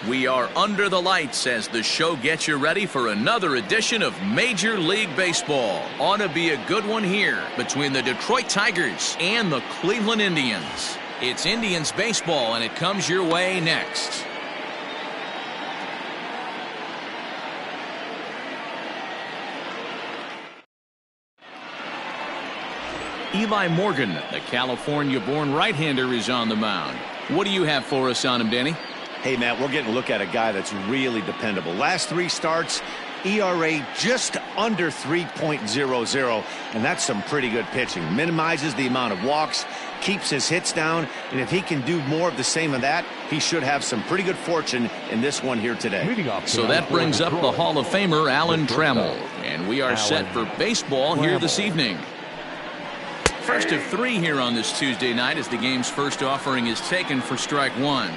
We are under the lights as the show gets you ready for another edition of Major League Baseball. Ought to be a good one here between the Detroit Tigers and the Cleveland Indians. It's Indians baseball, and it comes your way next. Eli Morgan, the California-born right-hander, is on the mound. What do you have for us on him, Danny? Hey, Matt, we're getting a look at a guy that's really dependable. Last 3 starts, ERA just under 3.00, and that's some pretty good pitching. Minimizes the amount of walks, keeps his hits down, and if he can do more of the same of that, he should have some pretty good fortune in this one here today. So that brings up the Hall of Famer Alan Trammell, and we are set for baseball here this evening. First of 3 here on this Tuesday night as the game's first offering is taken for strike 1.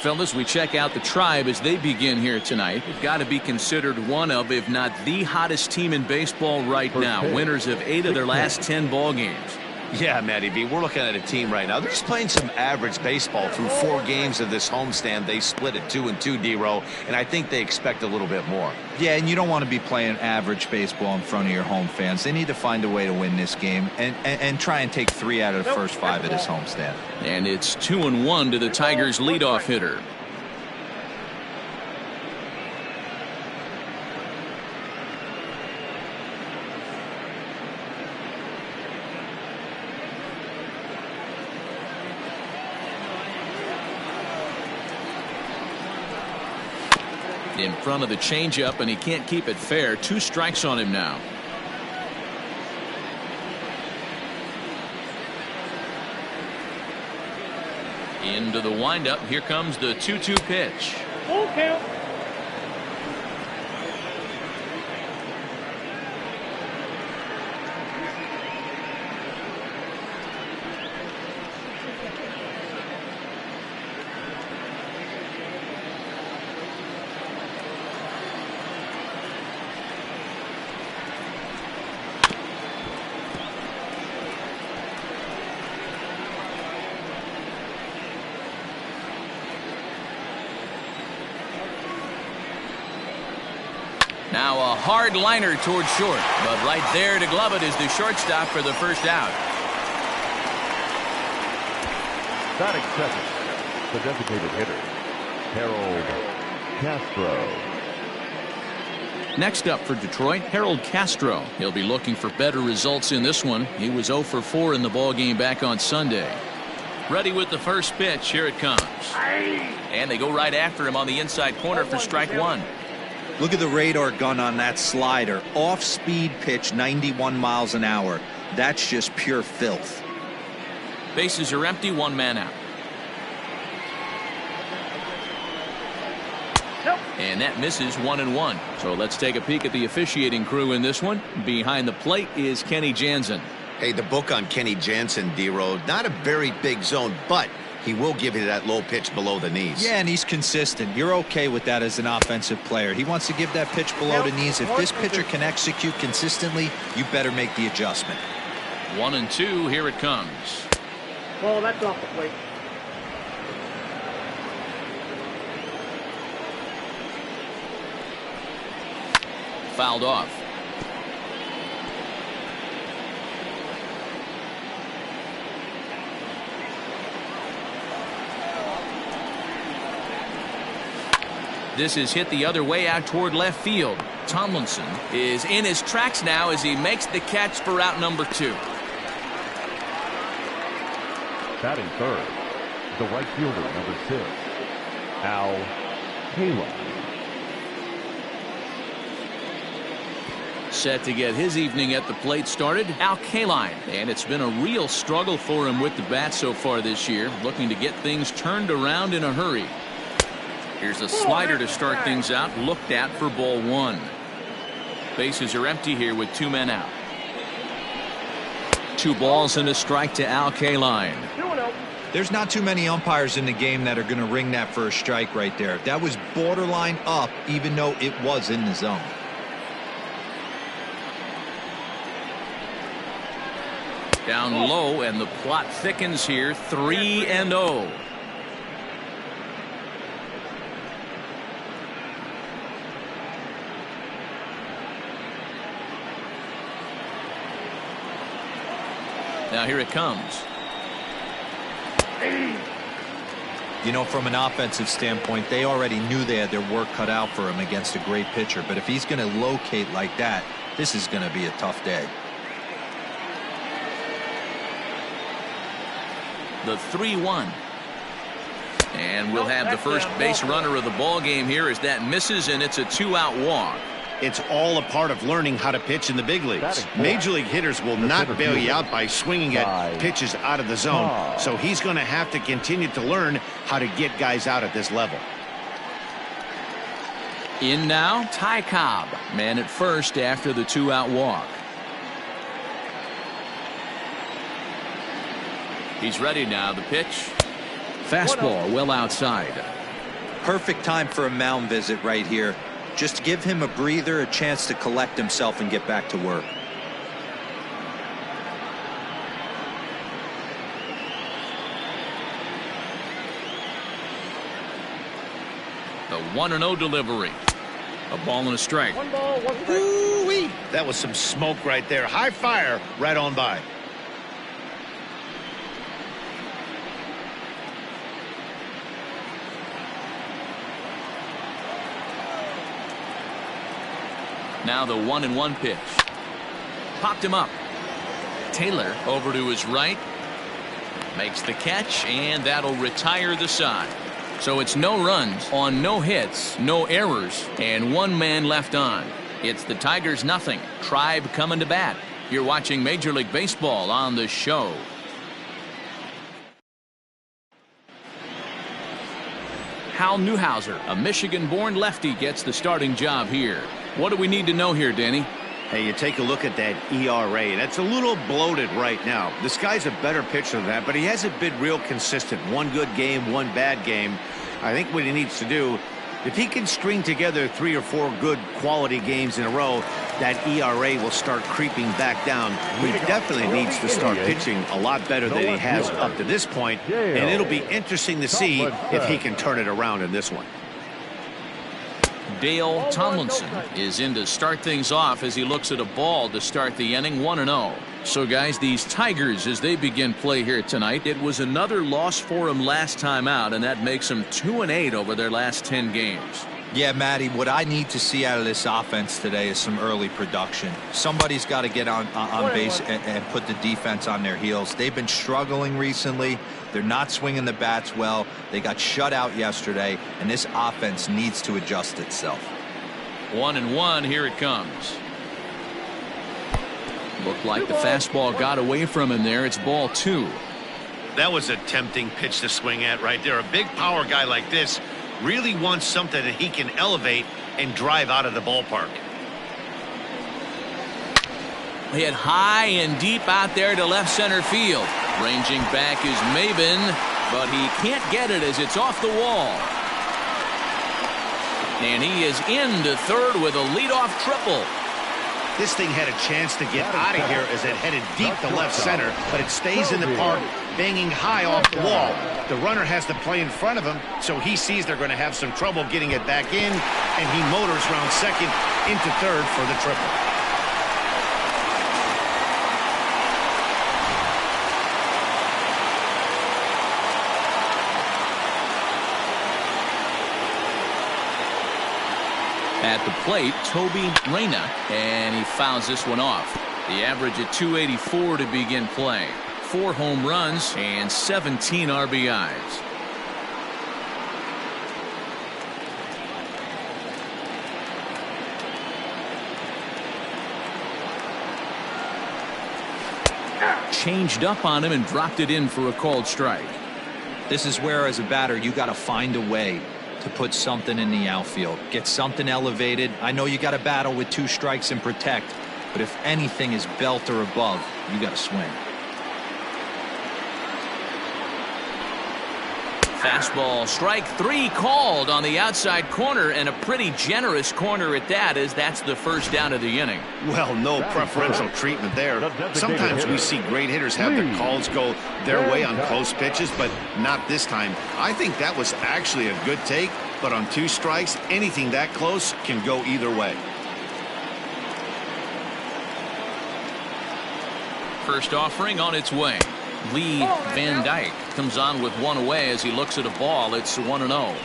Fellas, we check out the Tribe as they begin here tonight. They've got to be considered one of, if not the hottest team in baseball right now. Winners of 8 of their last 10 ball games. Yeah, Matty B, we're looking at a team right now. They're just playing some average baseball through 4 games of this homestand. They split at 2-2, D-Row, and I think they expect a little bit more. Yeah, and you don't want to be playing average baseball in front of your home fans. They need to find a way to win this game and try and take 3 out of the first 5 of this homestand. And it's 2-1 to the Tigers' leadoff hitter. In front of the changeup, and he can't keep it fair. 2 strikes on him now. Into the windup. Here comes the 2-2 pitch. Full count. Now a hard liner towards short, but right there to glove it is the shortstop for the first out. Batting second, the designated hitter, Harold Castro. Next up for Detroit, Harold Castro. He'll be looking for better results in this one. He was 0 for 4 in the ballgame back on Sunday. Ready with the first pitch. Here it comes. And they go right after him on the inside corner for strike 1. Look at the radar gun on that slider. Off-speed pitch, 91 miles an hour. That's just pure filth. Bases are empty, 1 man out. And that misses 1-1. So let's take a peek at the officiating crew in this one. Behind the plate is Kenny Jansen. Hey, the book on Kenny Jansen, D-Row, not a very big zone, but he will give you that low pitch below the knees. Yeah, and he's consistent. You're okay with that as an offensive player. He wants to give that pitch below the knees. If this pitcher can execute consistently, you better make the adjustment. 1-2, here it comes. Well, that's off the plate. Fouled off. This is hit the other way out toward left field. Tomlinson is in his tracks now as he makes the catch for out number 2. Batting third, the right fielder, number 6, Al Kaline. Set to get his evening at the plate started, Al Kaline. And it's been a real struggle for him with the bat so far this year, looking to get things turned around in a hurry. Here's a slider to start things out, looked at for ball 1. Bases are empty here with 2 men out. 2 balls and a strike to Al Kaline. There's not too many umpires in the game that are going to ring that for a strike right there. That was borderline up, even though it was in the zone. Down low, and the plot thickens here. 3-0. Now here it comes. You know, from an offensive standpoint, they already knew they had their work cut out for him against a great pitcher. But if he's going to locate like that, this is going to be a tough day. The 3-1. And we'll have the first base runner of the ball game here as that misses, and it's a 2-out walk. It's all a part of learning how to pitch in the big leagues. Major league hitters will not bail you out by swinging at pitches out of the zone. So he's going to have to continue to learn how to get guys out at this level. In now, Ty Cobb. Man at first after the 2-out walk. He's ready now. The pitch. Fastball well outside. Perfect time for a mound visit right here. Just give him a breather, a chance to collect himself and get back to work. The 1-0 delivery. A ball and a strike. 1 ball, 1 strike. Ooh-wee. That was some smoke right there. High fire right on by. Now the 1-1 pitch. Popped him up. Taylor over to his right. Makes the catch, and that'll retire the side. So it's no runs on no hits, no errors, and 1 man left on. It's the Tigers nothing. Tribe coming to bat. You're watching Major League Baseball on the show. Hal Newhouser, a Michigan-born lefty, gets the starting job here. What do we need to know here, Danny? Hey, you take a look at that ERA. That's a little bloated right now. This guy's a better pitcher than that, but he hasn't been real consistent. 1 good game, 1 bad game. I think what he needs to do, if he can string together 3 or 4 good quality games in a row, that ERA will start creeping back down. He definitely needs to start pitching a lot better than he has up to this point, and it'll be interesting to see if he can turn it around in this one. Dale Tomlinson is in to start things off as he looks at a ball to start the inning. 1-0. So guys, these Tigers, as they begin play here tonight, it was another loss for them last time out, and that makes them 2-8 over their last 10 games. Yeah, Matty, what I need to see out of this offense today is some early production. Somebody's got to get on base and put the defense on their heels. They've been struggling recently. They're not swinging the bats well. They got shut out yesterday, and this offense needs to adjust itself. 1-1. Here it comes. Looked like the fastball got away from him there. It's ball 2. That was a tempting pitch to swing at right there. A big power guy like this really wants something that he can elevate and drive out of the ballpark. Hit high and deep out there to left center field. Ranging back is Maben, but he can't get it as it's off the wall. And he is into third with a leadoff triple. This thing had a chance to get out of here as it headed deep to left center, but it stays in the park, banging high off the wall. The runner has to play in front of him, so he sees they're going to have some trouble getting it back in, and he motors round second into third for the triple. At the plate, Toby Reyna, and he fouls this one off. The average at 284 to begin play. 4 home runs and 17 RBIs. Changed up on him and dropped it in for a called strike. This is where, as a batter, you got to find a way to put something in the outfield, get something elevated. I know you got to battle with 2 strikes and protect, but if anything is belt or above, you got to swing. Fastball strike 3 called on the outside corner, and a pretty generous corner at that, as that's the first down of the inning. Well, no preferential treatment there. Sometimes we see great hitters have their calls go their way on close pitches, but not this time. I think that was actually a good take, but on 2 strikes, anything that close can go either way. First offering on its way. Lee Van Dyke comes on with one away as he looks at a ball. It's 1-0.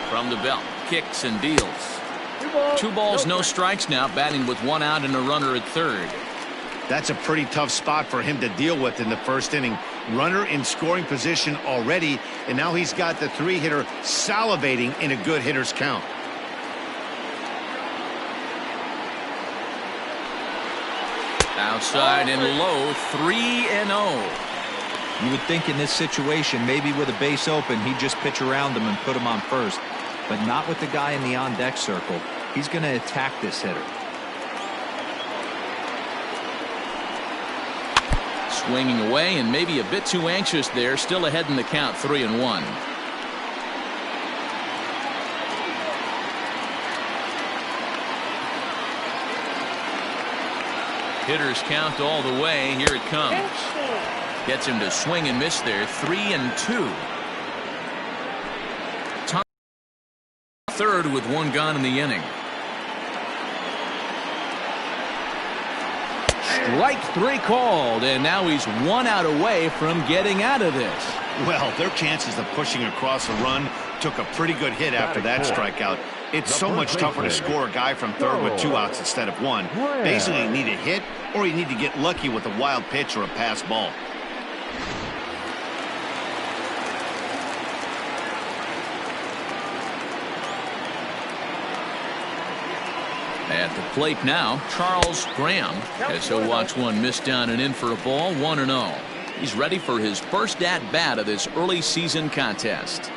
From the belt, kicks and deals. 2 balls, no strikes now, batting with 1 out and a runner at third. That's a pretty tough spot for him to deal with in the first inning. Runner in scoring position already, and now he's got the 3-hitter salivating in a good hitter's count. Outside and low, 3-0. You would think in this situation, maybe with a base open, he'd just pitch around him and put him on first. But not with the guy in the on-deck circle. He's going to attack this hitter. Swinging away and maybe a bit too anxious there. Still ahead in the count, 3-1. Hitters count all the way. Here it comes. Gets him to swing and miss there. 3-2. Tom third with 1 gone in the inning. Strike 3 called, and now he's 1 out away from getting out of this. Well, their chances of pushing across a run took a pretty good hit after that strikeout. It's so much tougher to score a guy from third with 2 outs instead of 1. Basically, you need a hit or you need to get lucky with a wild pitch or a pass ball. At the plate now, Charles Graham, as he'll watch one miss down and in for a ball. 1-0. He's ready for his first at-bat of this early season contest.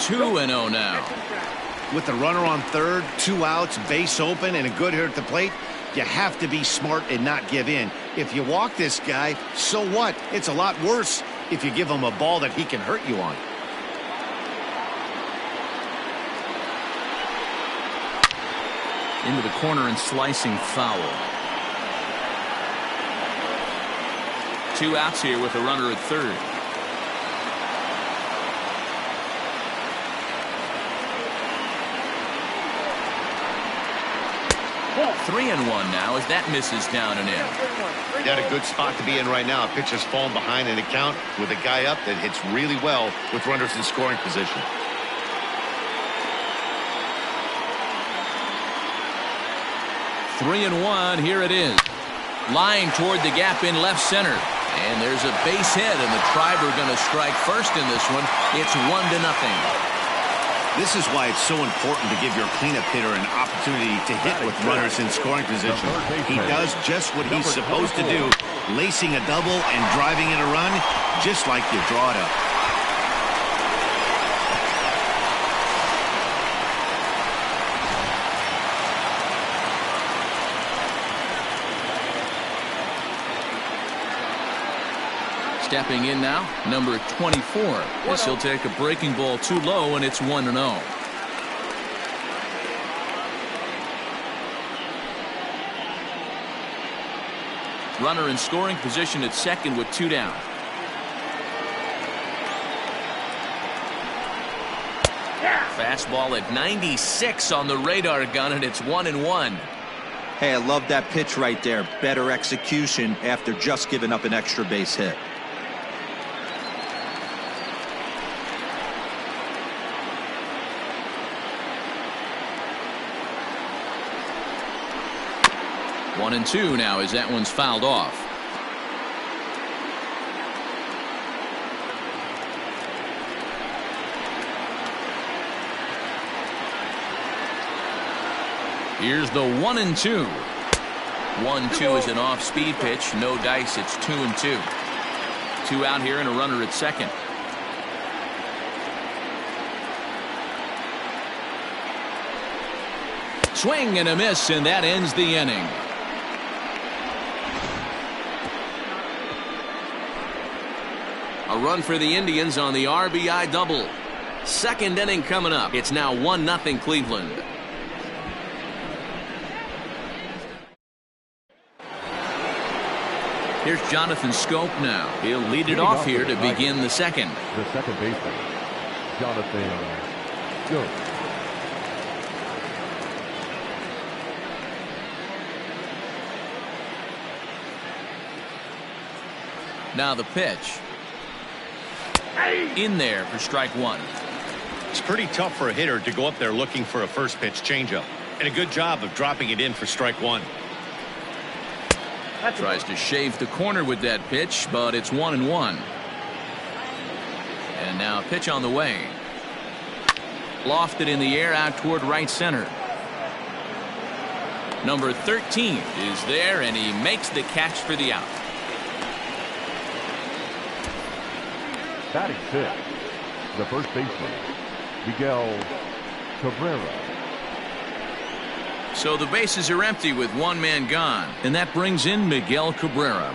Two and 0 now. With the runner on third, 2 outs, base open, and a good hitter at the plate, you have to be smart and not give in. If you walk this guy, so what? It's a lot worse if you give him a ball that he can hurt you on. Into the corner and slicing foul. 2 outs here with a runner at third. Well, 3-1 now as that misses down and in. Got a good spot to be in right now. A pitcher's falling behind in the count with a guy up that hits really well with runners in scoring position. Three and 1. Here it is. Line toward the gap in left center. And there's a base hit, and the Tribe are going to strike first in this one. It's 1-0. This is why it's so important to give your cleanup hitter an opportunity to hit with runners in scoring position. He does just what he's supposed to do, lacing a double and driving in a run, just like you draw it up. Stepping in now, number 24. As he'll take a breaking ball too low, and it's 1-0. Runner in scoring position at second with 2 down. Fastball at 96 on the radar gun, and it's 1-1. Hey, I love that pitch right there. Better execution after just giving up an extra base hit. One and 2 now as that one's fouled off. Here's the 1-2. 1-2 is an off-speed pitch. No dice. It's 2-2. 2 out here and a runner at second. Swing and a miss, and that ends the inning. A run for the Indians on the RBI double. Second inning coming up. It's now 1-0 Cleveland. Here's Jonathan Scope now. He'll lead it off here to begin the second. The second baseman, Jonathan Scope. Now the pitch. In there for strike one. It's pretty tough for a hitter to go up there looking for a first pitch changeup. And a good job of dropping it in for strike one. Tries to shave the corner with that pitch, but it's 1-1. And now a pitch on the way. Lofted in the air out toward right center. Number 13 is there, and he makes the catch for the out. Batting fifth, the first baseman, Miguel Cabrera. So the bases are empty with one man gone, and that brings in Miguel Cabrera.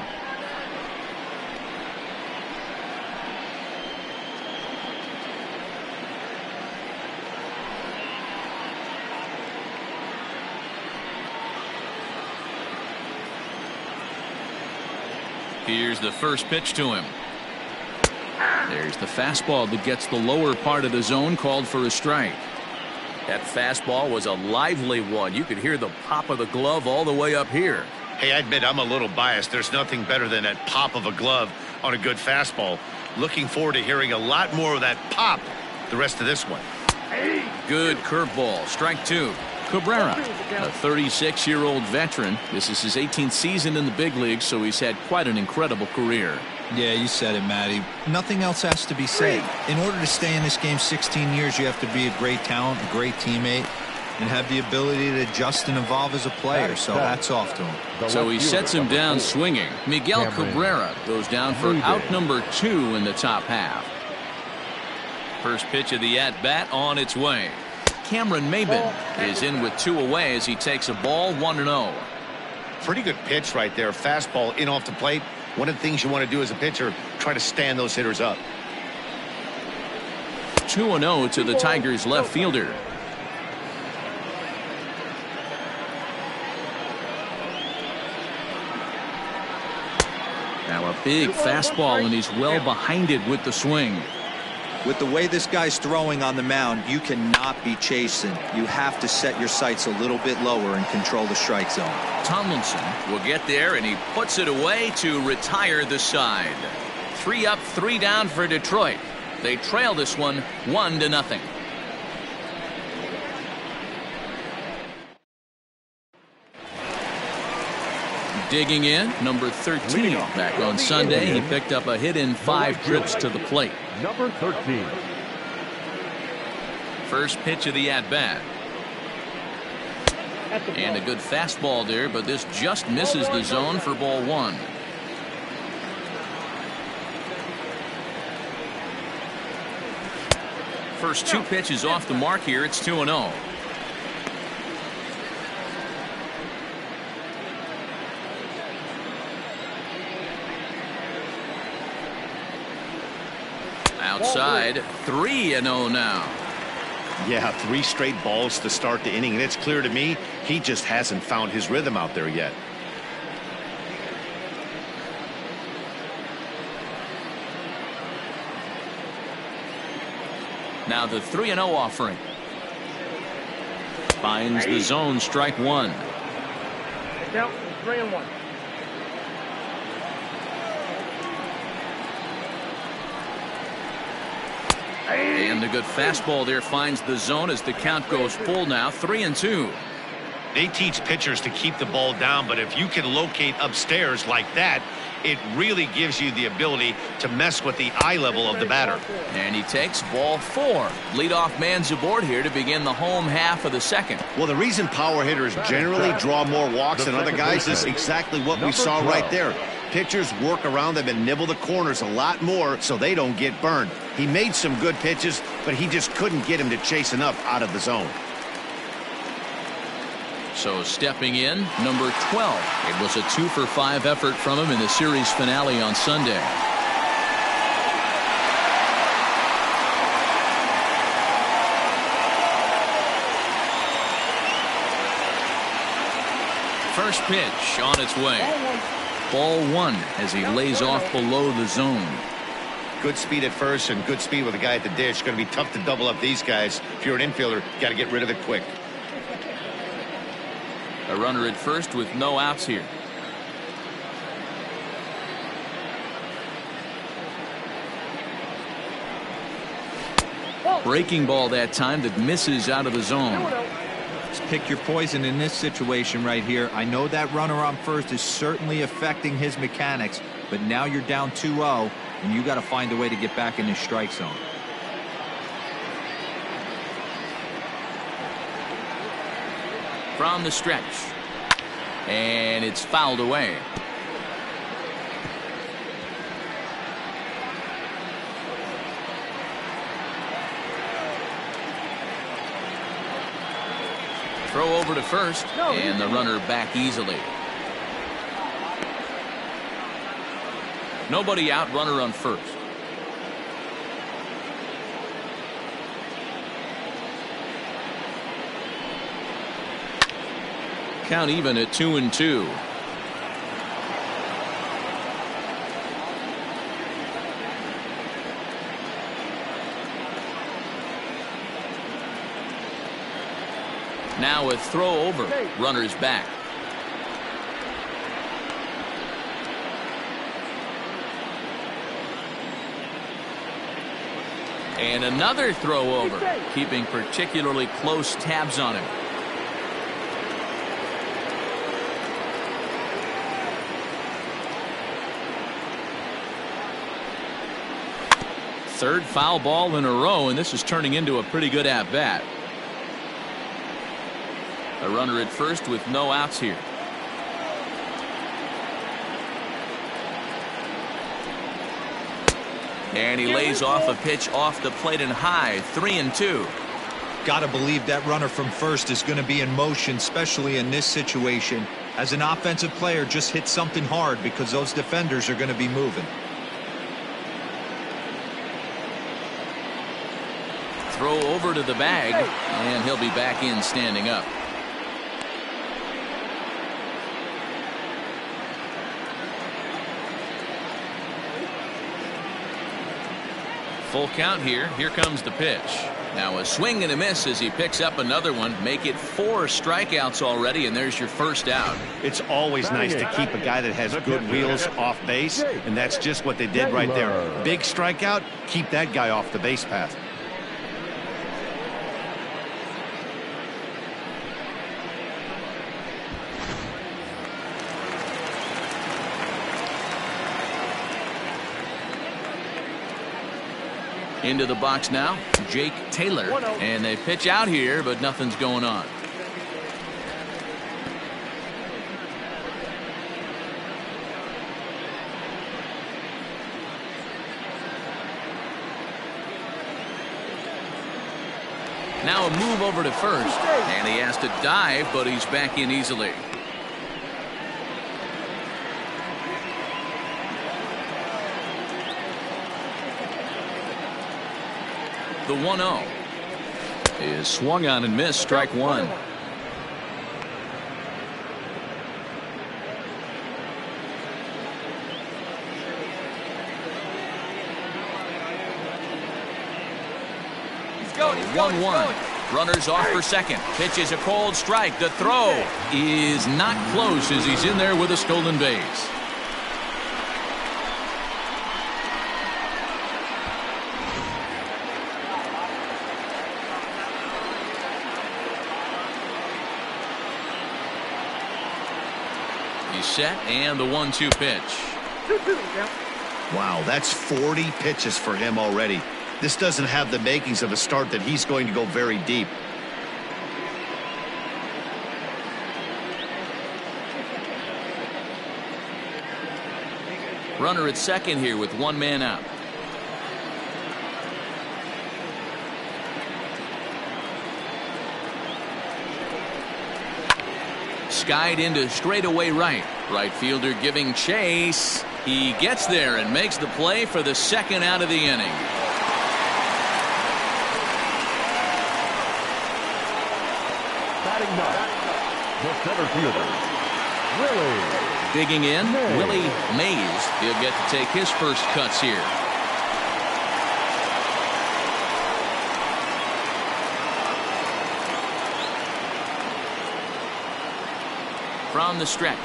Here's the first pitch to him. There's the fastball that gets the lower part of the zone, called for a strike. That fastball was a lively one. You could hear the pop of the glove all the way up here. Hey, I admit I'm a little biased. There's nothing better than that pop of a glove on a good fastball. Looking forward to hearing a lot more of that pop the rest of this one. Good curveball. Strike two. Cabrera, a 36-year-old veteran. This is his 18th season in the big leagues, so he's had quite an incredible career. Yeah, you said it, Matty. Nothing else has to be said. In order to stay in this game 16 years, you have to be a great talent, a great teammate, and have the ability to adjust and evolve as a player. So hats off to him. So he sets him down swinging. Miguel Cabrera goes down for out number 2 in the top half. First pitch of the at-bat on its way. Cameron Maybin is in with 2 away as he takes a ball 1-0. Pretty good pitch right there. Fastball in off the plate. One of the things you want to do as a pitcher, try to stand those hitters up. 2-0 to the Tigers left fielder. Now a big fastball, and he's well behind it with the swing. With the way this guy's throwing on the mound, you cannot be chasing. You have to set your sights a little bit lower and control the strike zone. Tomlinson will get there, and he puts it away to retire the side. 3 up, 3 down for Detroit. They trail this one 1-0. Digging in, number 13. Back on Sunday, he picked up a hit in 5 trips to the plate. Number 13. First pitch of the at-bat. And a good fastball there, but this just misses the zone for ball 1. First 2 pitches off the mark here. It's 2-0. Outside, 3-0 now. Yeah, 3 straight balls to start the inning, and it's clear to me he just hasn't found his rhythm out there yet. Now the 3-0 offering. Finds the zone, strike 1. Count 3-1. And the good fastball there finds the zone as the count goes full now. 3-2. They teach pitchers to keep the ball down, but if you can locate upstairs like that, it really gives you the ability to mess with the eye level of the batter. And he takes ball 4. Leadoff man's aboard here to begin the home half of the second. Well, the reason power hitters generally draw more walks than other guys is exactly what we saw right there. Pitchers work around them and nibble the corners a lot more so they don't get burned. He made some good pitches, but he just couldn't get him to chase enough out of the zone. So stepping in, number 12. It was a 2-for-5 effort from him in the series finale on Sunday. First pitch on its way. Ball one as he lays off below the zone. Good speed at first and good speed with a guy at the dish. Going to be tough to double up these guys. If you're an infielder, got to get rid of it quick. A runner at first with no outs here. Breaking ball that time that misses out of the zone. Just pick your poison in this situation right here. I know that runner on first is certainly affecting his mechanics, but now you're down 2-0, and you got to find a way to get back in this strike zone. From the stretch. And it's fouled away. Throw over to first, and the runner back easily. Nobody out, runner on first. Count even at 2-2. Now a throw over. Runner's back. And another throw over, keeping particularly close tabs on him. Third foul ball in a row, and this is turning into a pretty good at-bat. A runner at first with no outs here. And he lays off a pitch off the plate and high. 3-2. Got to believe that runner from first is going to be in motion, especially in this situation. As an offensive player, just hit something hard because those defenders are going to be moving. Throw over to the bag, and he'll be back in standing up. Full count here. Here comes the pitch. Now a swing and a miss as he picks up another one. Make it 4 strikeouts already, and there's your first out. It's always nice to keep a guy that has good wheels off base, and that's just what they did right there. Big strikeout, keep that guy off the base path. Into the box now, Jake Taylor. And they pitch out here, but nothing's going on. Now a move over to first. And he has to dive, but he's back in easily. The 1-0 is swung on and missed. Strike one. He's going. 1-1. Runners off for second. Pitch is a cold strike. The throw is not close as he's in there with a stolen base. Set and the 1-2 pitch. Wow, that's 40 pitches for him already. This doesn't have the makings of a start that he's going to go very deep. Runner at second here with one man out. Skied into straightaway right. Right fielder giving chase. He gets there and makes the play for the second out of the inning. Batting ninth, the center fielder, Willie. Digging in, Mays. Willie Mays. He'll get to take his first cuts here. From the stretch.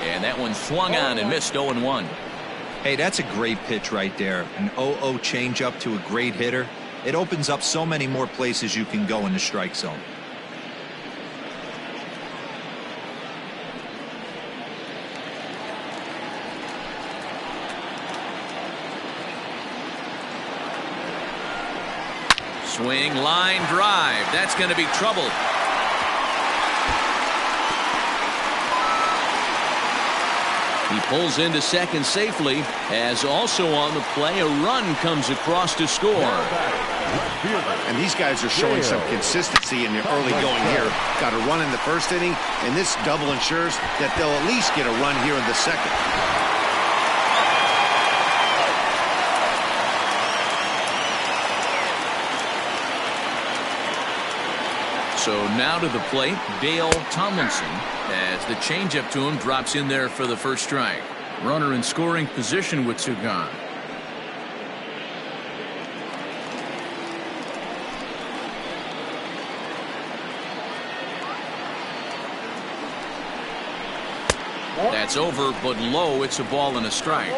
And that one swung on and missed 0-1. Hey, that's a great pitch right there. An 0-0 changeup to a great hitter. It opens up so many more places you can go in the strike zone. Swing, line drive. That's going to be trouble. He pulls into second safely, as also on the play a run comes across to score. And these guys are showing some consistency in the early going here. Got a run in the first inning, and this double ensures that they'll at least get a run here in the second. So now to the plate, Dale Tomlinson, as the changeup to him drops in there for the first strike. Runner in scoring position with two gone. That's over, but low. It's a ball and a strike.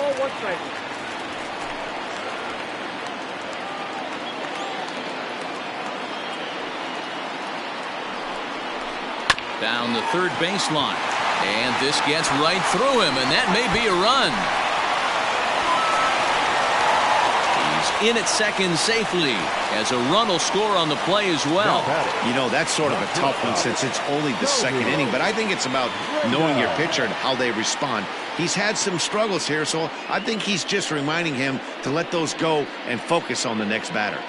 Down the third baseline. And this gets right through him, and that may be a run. He's in at second safely, as a run will score on the play as well. You know, that's sort of a tough one since it's only the second inning, but I think it's about knowing your pitcher and how they respond. He's had some struggles here, so I think he's just reminding him to let those go and focus on the next batter.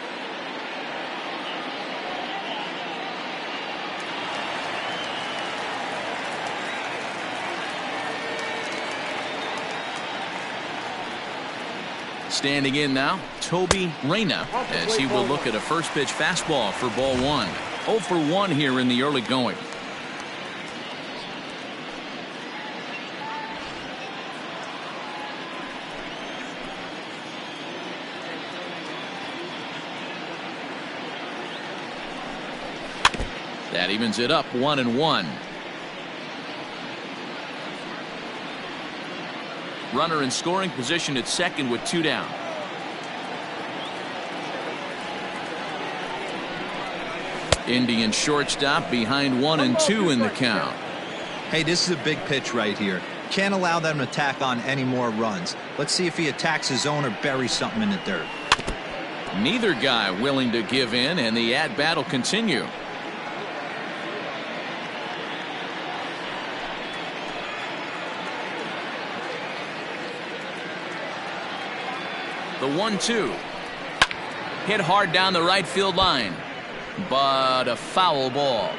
Standing in now, Toby Reyna, as he will look at a first pitch fastball for ball one. 0 for 1 here in the early going. That evens it up 1-1. Runner in scoring position at second with two down. Indian shortstop behind 1 and 2 in the count. Hey, this is a big pitch right here. Can't allow them to tack on any more runs. Let's see if he attacks his zone or buries something in the dirt. Neither guy willing to give in, and the at-bat will continue. The 1-2. Hit hard down the right field line, but a foul ball.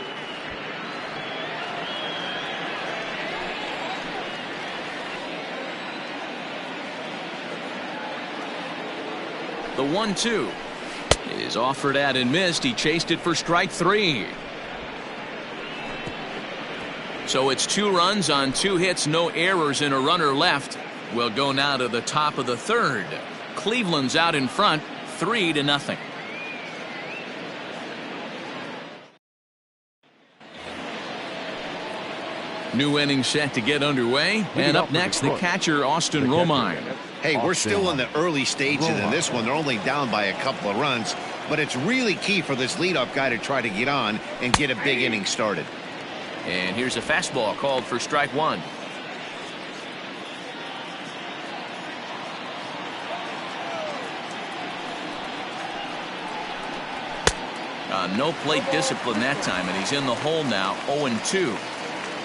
The 1-2 is offered at and missed. He chased it for strike 3. So it's 2 runs on 2 hits, no errors, and a runner left. We'll go now to the top of the third. Cleveland's out in front, 3-0. New inning set to get underway, and up next the catcher Austin Romine. Hey, we're still in the early stages in this one. They're only down by a couple of runs, but it's really key for this leadoff guy to try to get on and get a big inning started. And here's a fastball called for strike 1. No plate discipline that time, and he's in the hole now, 0-2.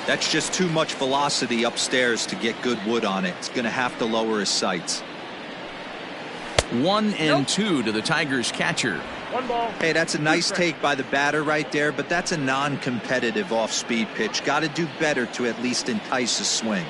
That's just too much velocity upstairs to get good wood on it. It's going to have to lower his sights. 1-2 to the Tigers catcher. 1 ball. Hey, that's a nice take by the batter right there, but that's a non-competitive off-speed pitch. Got to do better to at least entice a swing.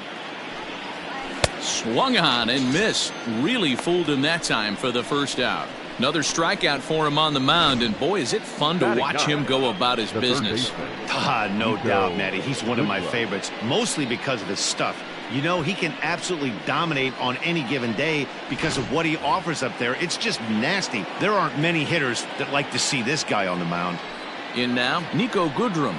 Swung on and missed. Really fooled him that time for the first out. Another strikeout for him on the mound, and boy, is it fun to watch him go about his business. No doubt, Matty. He's one of my favorites, mostly because of his stuff. You know, he can absolutely dominate on any given day because of what he offers up there. It's just nasty. There aren't many hitters that like to see this guy on the mound. In now, Nico Goodrum,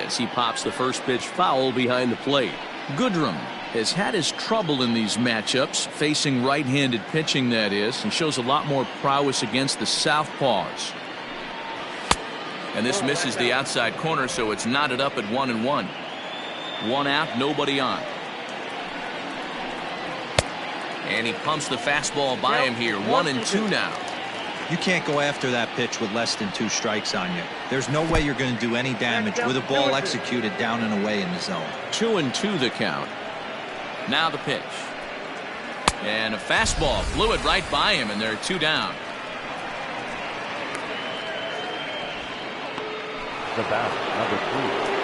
as he pops the first pitch foul behind the plate. Goodrum has had his trouble in these matchups, facing right-handed pitching, that is, and shows a lot more prowess against the southpaws. And this misses the outside corner, so it's knotted up at 1-1. One out, nobody on. And he pumps the fastball by him here. 1-2 now. You can't go after that pitch with less than 2 strikes on you. There's no way you're going to do any damage with a ball executed down and away in the zone. 2-2 the count. Now the pitch. And a fastball flew it right by him, and there are 2 down. The bat, number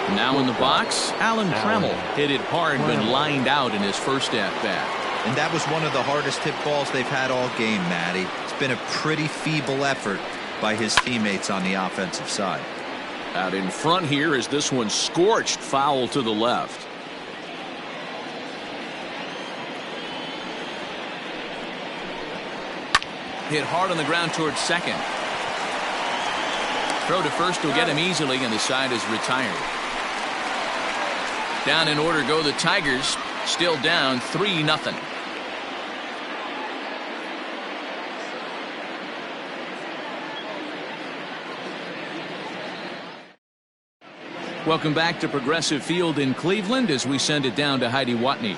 3. Now in the box, Alan Trammell hit it hard when lined out in his first at-bat. And that was one of the hardest hit balls they've had all game, Matty. It's been a pretty feeble effort by his teammates on the offensive side. Out in front here is this one scorched foul to the left. Hit hard on the ground towards second. Throw to first will get him easily, and the side is retired. Down in order go the Tigers, still down 3-0. Welcome back to Progressive Field in Cleveland as we send it down to Heidi Watney.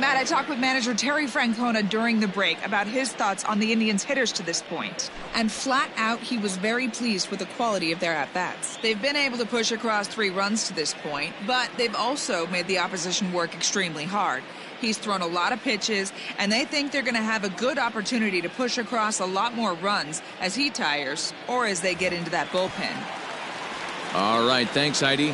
Matt, I talked with manager Terry Francona during the break about his thoughts on the Indians' hitters to this point. And flat out, he was very pleased with the quality of their at-bats. They've been able to push across 3 runs to this point, but they've also made the opposition work extremely hard. He's thrown a lot of pitches, and they think they're going to have a good opportunity to push across a lot more runs as he tires or as they get into that bullpen. All right, thanks, Heidi.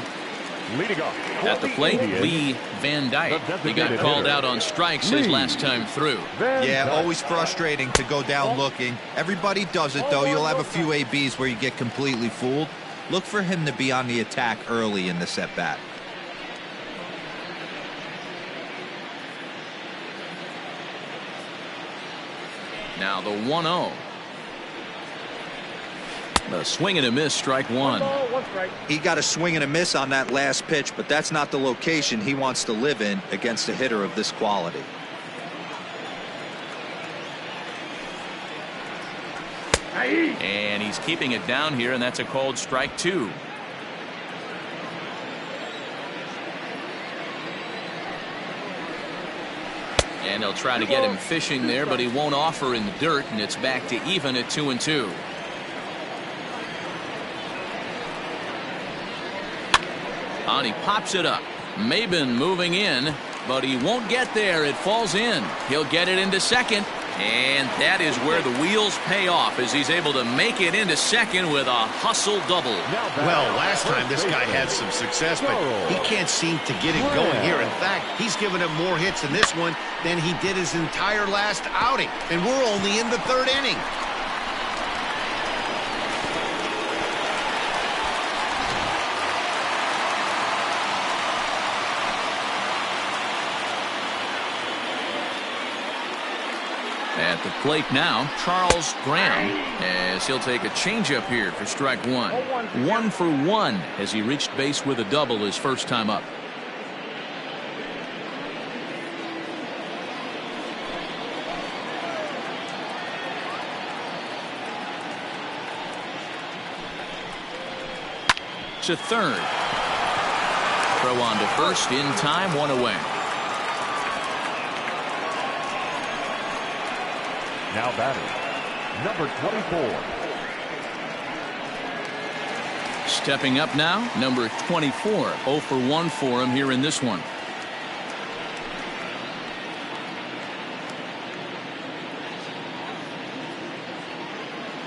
Leading off at the plate, Lee Van Dyke. He got called out on strikes his last time through. Yeah, always frustrating to go down looking. Everybody does it, though. You'll have a few ABs where you get completely fooled. Look for him to be on the attack early in the at-bat. Now the 1-0. A swing and a miss, strike 1. He got a swing and a miss on that last pitch, but that's not the location he wants to live in against a hitter of this quality. And he's keeping it down here, and that's a called strike 2. And they'll try to get him fishing there, but he won't offer in the dirt, and it's back to even at 2-2. And he pops it up. Maben moving in, but he won't get there. It falls in. He'll get it into second, and that is where the wheels pay off as he's able to make it into second with a hustle double. Well, last time this guy had some success, but he can't seem to get it going here. In fact, he's given him more hits in this one than he did his entire last outing, and we're only in the 3rd inning. At the plate now, Charles Graham, as he'll take a changeup here for strike 1. 1 for 1 as he reached base with a double his first time up. To third. Throw on to first in time, 1 away. Now batting, number 24. Stepping up now, number 24. 0 for 1 for him here in this one.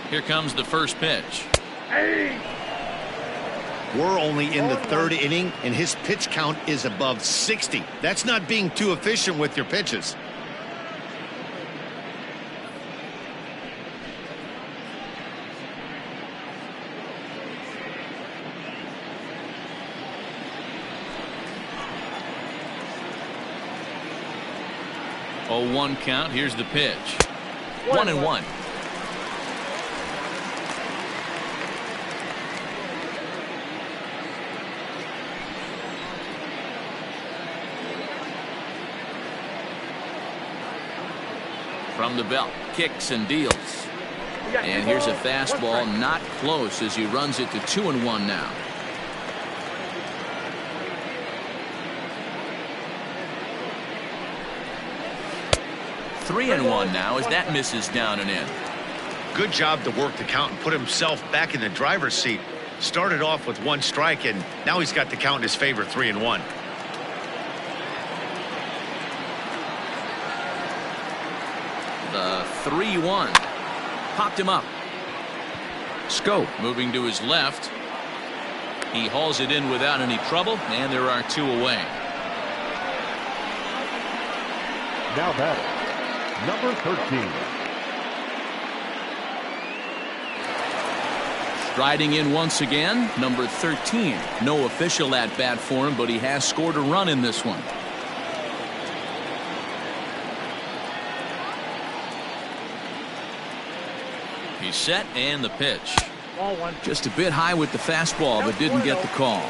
Here comes the first pitch. We're only in the 3rd inning, and his pitch count is above 60. That's not being too efficient with your pitches. 0-1 count. Here's the pitch. 1-1. From the belt, kicks and deals. And here's a fastball, not close, as he runs it to 2-1 now. Three and one now as that misses down and in. Good job to work the count and put himself back in the driver's seat. Started off with 1 strike, and now he's got the count in his favor, 3-1. The 3-1 popped him up. Scope moving to his left. He hauls it in without any trouble, and there are 2 away. Now batting, number 13. Striding in once again, number 13. No official at bat for him, but he has scored a run in this one. He's set, and the pitch. Just a bit high with the fastball, but didn't get the call.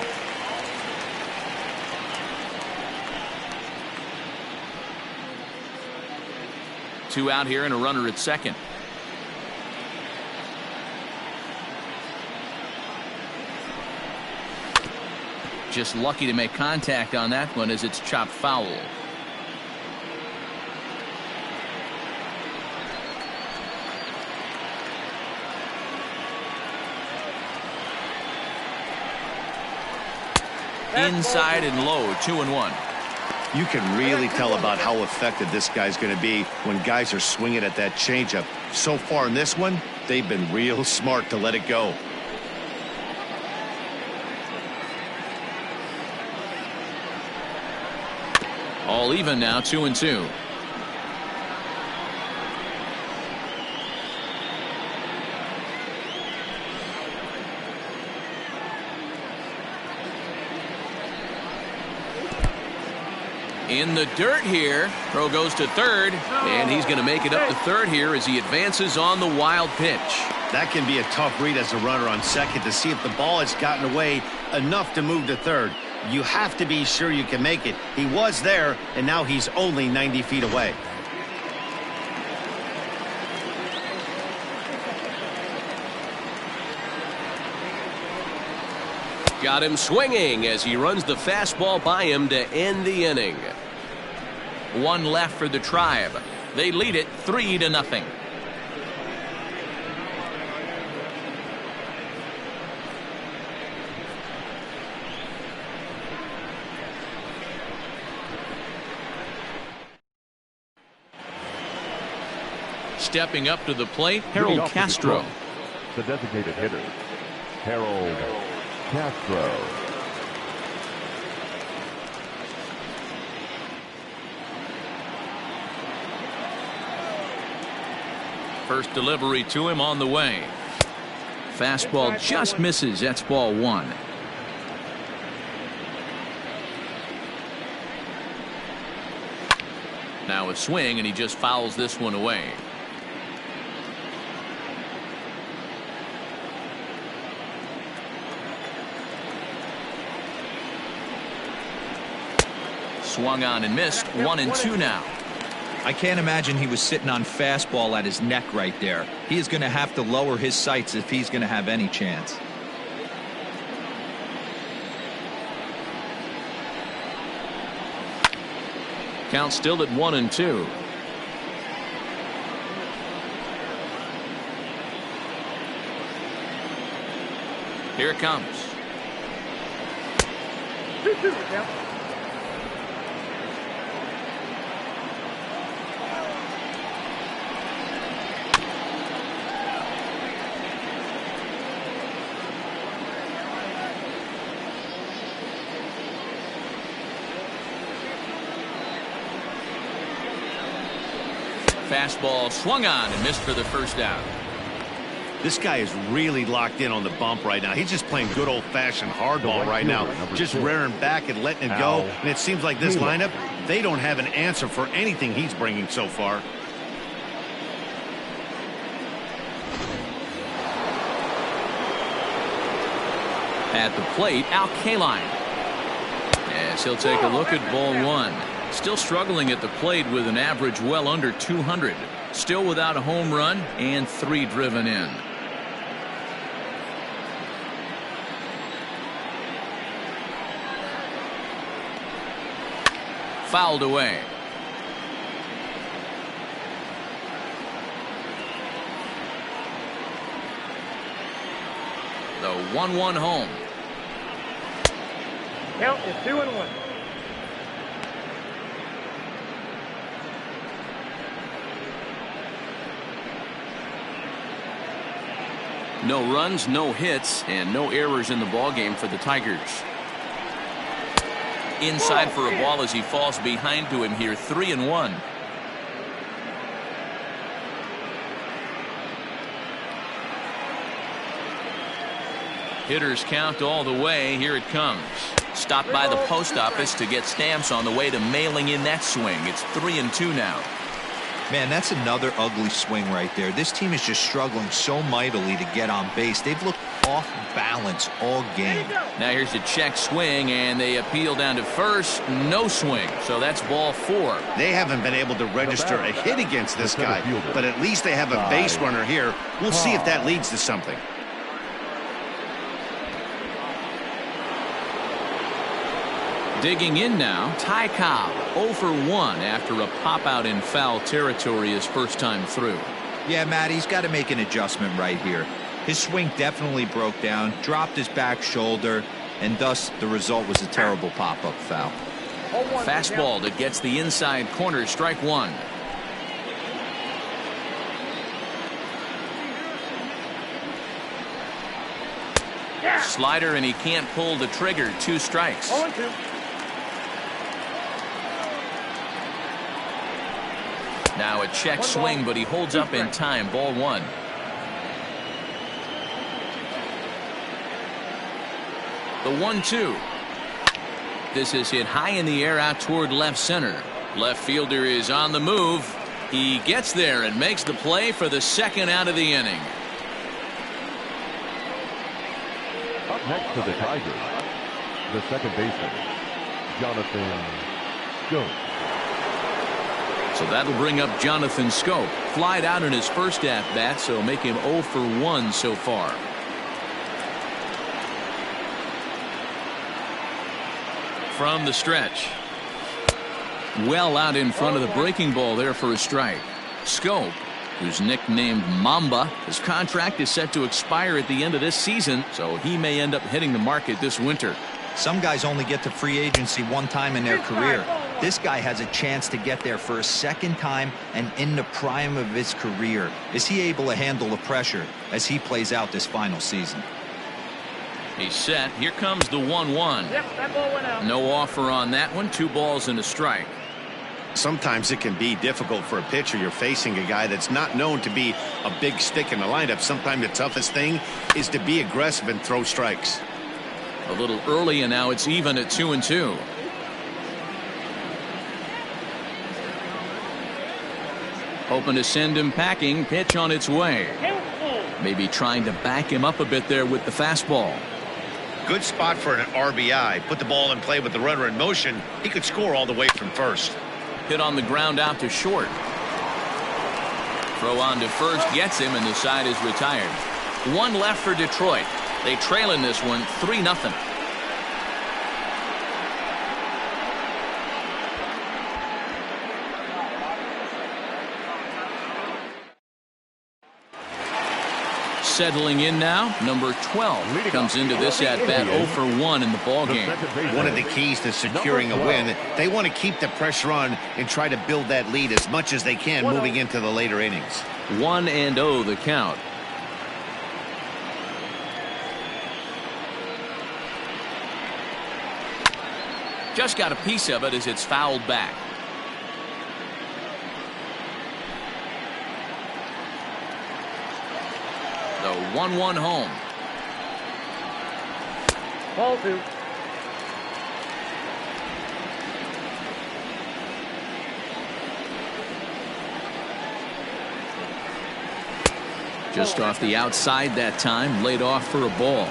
Two out here and a runner at second. Just lucky to make contact on that one as it's chopped foul. Inside and low, 2-1. You can really tell about how effective this guy's going to be when guys are swinging at that changeup. So far in this one, they've been real smart to let it go. All even now, 2-2. In the dirt here. Throw goes to third, and he's going to make it up to third here as he advances on the wild pitch. That can be a tough read as a runner on second to see if the ball has gotten away enough to move to third. You have to be sure you can make it. He was there, and now he's only 90 feet away. Got him swinging as he runs the fastball by him to end the inning. One left for the Tribe. They lead it 3-0. Stepping up to the plate, Harold Castro. The designated hitter, Harold Castro. First delivery to him on the way. Fastball just misses. That's ball 1. Now a swing, and he just fouls this one away. Swung on and missed. 1-2 now. I can't imagine he was sitting on fastball at his neck right there. He is going to have to lower his sights if he's going to have any chance. Count still at 1-2. Here it comes. 2-2. Fastball swung on and missed for the first out. This guy is really locked in on the bump right now. He's just playing good old-fashioned hardball right now. Just rearing back and letting it go. And it seems like this lineup They don't have an answer for anything he's bringing so far. At the plate, Al Kaline. As he'll take a look at ball one. Still struggling at the plate with an average well under 200. Still without a home run and 3 driven in. Fouled away. The 1-1 home. Count is 2-1. No runs, no hits, and no errors in the ballgame for the Tigers. Inside for a ball as he falls behind to him here, 3-1. Hitters count all the way. Here it comes. Stopped by the post office to get stamps on the way to mailing in that swing. It's 3-2 now. Man, that's another ugly swing right there. This team is just struggling so mightily to get on base. They've looked off balance all game. Now here's a check swing, and they appeal down to first. No swing, so that's ball 4. They haven't been able to register a hit against this guy, but at least they have a base runner here. We'll see if that leads to something. Digging in now, Ty Cobb, 0 for 1 after a pop-out in foul territory his first time through. Yeah, Matt, he's got to make an adjustment right here. His swing definitely broke down, dropped his back shoulder, and thus the result was a terrible pop-up foul. Fastball that gets the inside corner, strike 1. Slider, and he can't pull the trigger. 2 strikes. Now a check swing, but he holds up in time. Ball 1. The 1-2. This is hit high in the air out toward left center. Left fielder is on the move. He gets there and makes the play for the second out of the inning. Up next to the Tigers, the second baseman, Jonathan Schoop. So that'll bring up Jonathan Schoop. Flied out in his first at-bat, so make him 0 for 1 so far. From the stretch. Well out in front of the breaking ball there for a strike. Schoop, who's nicknamed Mamba, his contract is set to expire at the end of this season, so he may end up hitting the market this winter. Some guys only get to free agency one time in their career. This guy has a chance to get there for a second time and in the prime of his career. Is he able to handle the pressure as he plays out this final season? He's set. Here comes the 1-1. Yep, that ball went out. No offer on that one. 2 balls and a strike. Sometimes it can be difficult for a pitcher. You're facing a guy that's not known to be a big stick in the lineup. Sometimes the toughest thing is to be aggressive and throw strikes. A little early, and now it's even at 2-2. Hoping to send him packing. Pitch on its way. Maybe trying to back him up a bit there with the fastball. Good spot for an RBI. Put the ball in play with the runner in motion. He could score all the way from first. Hit on the ground out to short. Throw on to first, gets him, and the side is retired. 1 left for Detroit. They trail in this one 3-0. Settling in now, number 12 comes into this at-bat 0 for 1 in the ballgame. One of the keys to securing a win, they want to keep the pressure on and try to build that lead as much as they can moving into the later innings. 1-0 the count. Just got a piece of it as it's fouled back. The 1-1 home. Ball 2. Just off the outside that time, laid off for a ball.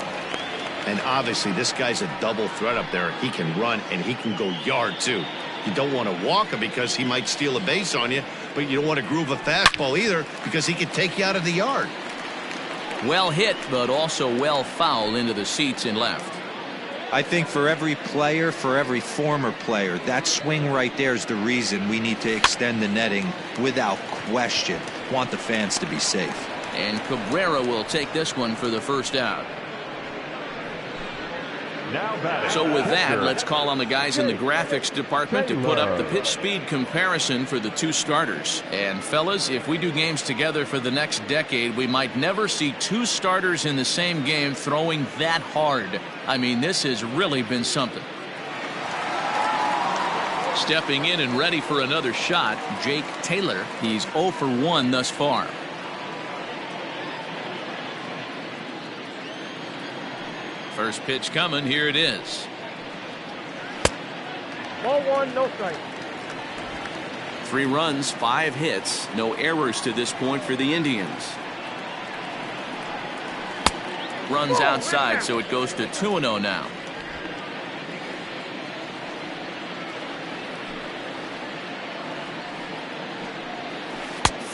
And obviously this guy's a double threat up there. He can run and he can go yard too. You don't want to walk him because he might steal a base on you, but you don't want to groove a fastball either because he could take you out of the yard. Well hit, but also well fouled into the seats and left. I think for every player, for every former player, that swing right there is the reason we need to extend the netting without question. Want the fans to be safe. And Cabrera will take this one for the first out. So with that, let's call on the guys in the graphics department to put up the pitch speed comparison for the two starters. And fellas, if we do games together for the next decade, we might never see two starters in the same game throwing that hard. I mean, this has really been something. Stepping in and ready for another shot, Jake Taylor. He's 0 for 1 thus far. First pitch coming. Here it is. Ball 1, no strike. 3 runs, 5 hits, no errors to this point for the Indians. Runs outside, so it goes to 2-0 now.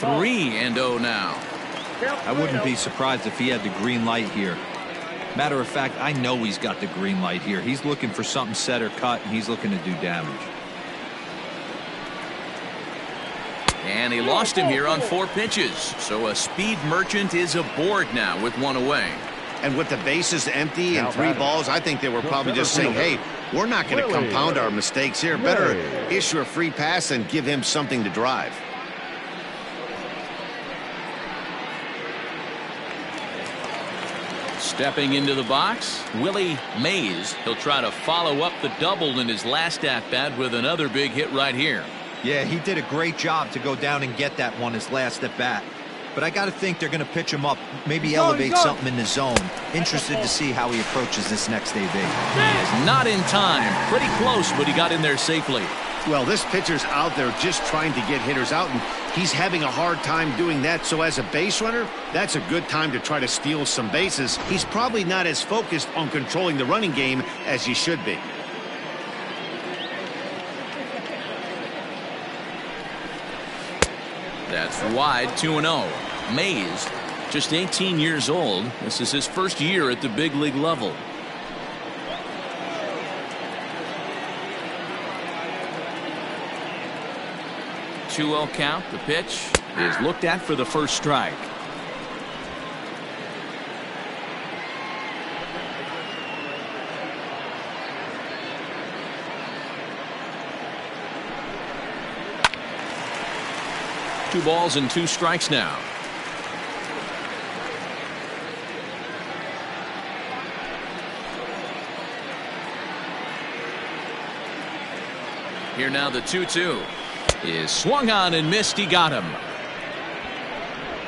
Ball. 3-0 now. I wouldn't be surprised if he had the green light here. Matter of fact, I know he's got the green light here. He's looking for something set or cut, and he's looking to do damage. And he lost him here on 4 pitches. So a speed merchant is aboard now with 1 away. And with the bases empty and 3 balls, I think they were probably just saying, hey, we're not going to compound our mistakes here. Better issue a free pass and give him something to drive. Stepping into the box, Willie Mays. He'll try to follow up the double in his last at-bat with another big hit right here. Yeah, he did a great job to go down and get that one his last at-bat. But I got to think they're going to pitch him up, maybe elevate something in the zone. Interested to see how he approaches this next AB. Not in time. Pretty close, but he got in there safely. Well, this pitcher's out there just trying to get hitters out, and he's having a hard time doing that. So as a base runner, that's a good time to try to steal some bases. He's probably not as focused on controlling the running game as he should be. That's wide, 2-0. Mays, just 18 years old. This is his first year at the big league level. .2-0 count. The pitch is looked at for the first strike. Two balls and 2 strikes now. Here now the 2-2 is swung on and missed. He got him.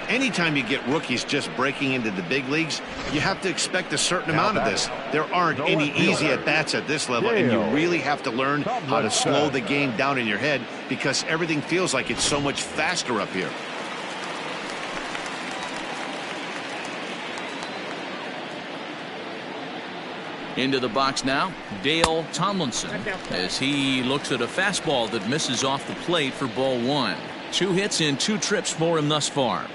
Anytime you get rookies just breaking into the big leagues, you have to expect a certain amount of this. There aren't any easy at-bats at this level, and you really have to learn how to slow the game down in your head because everything feels like it's so much faster up here. Into the box now, Dale Tomlinson, as he looks at a fastball that misses off the plate for ball 1. 2 hits in 2 trips for him thus far.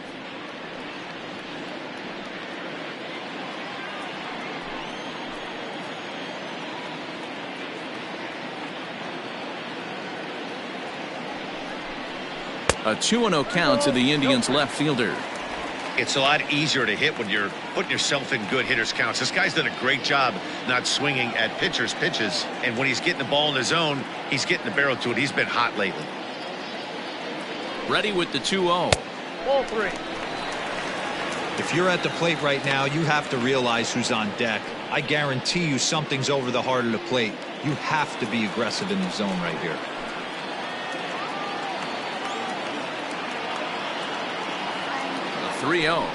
A 2-0 count to the Indians left fielder. It's a lot easier to hit when you're putting yourself in good hitters counts. This guy's done a great job not swinging at pitchers' pitches. And when he's getting the ball in the zone, he's getting the barrel to it. He's been hot lately. Ready with the 2-0. Ball 3. If you're at the plate right now, you have to realize who's on deck. I guarantee you something's over the heart of the plate. You have to be aggressive in the zone right here. A 3-0.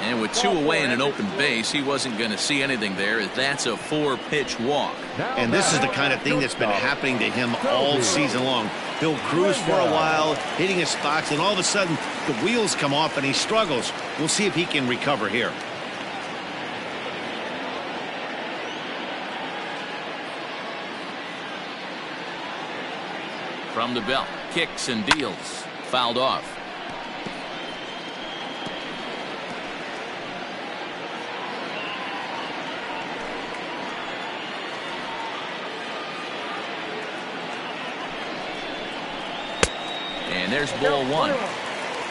And with 2 away and an open base, he wasn't going to see anything there. That's a 4-pitch walk. And this is the kind of thing that's been happening to him all season long. He'll cruise for a while, hitting his spots, and all of a sudden the wheels come off and he struggles. We'll see if he can recover here. From the belt, kicks and deals. Fouled off. And there's ball one.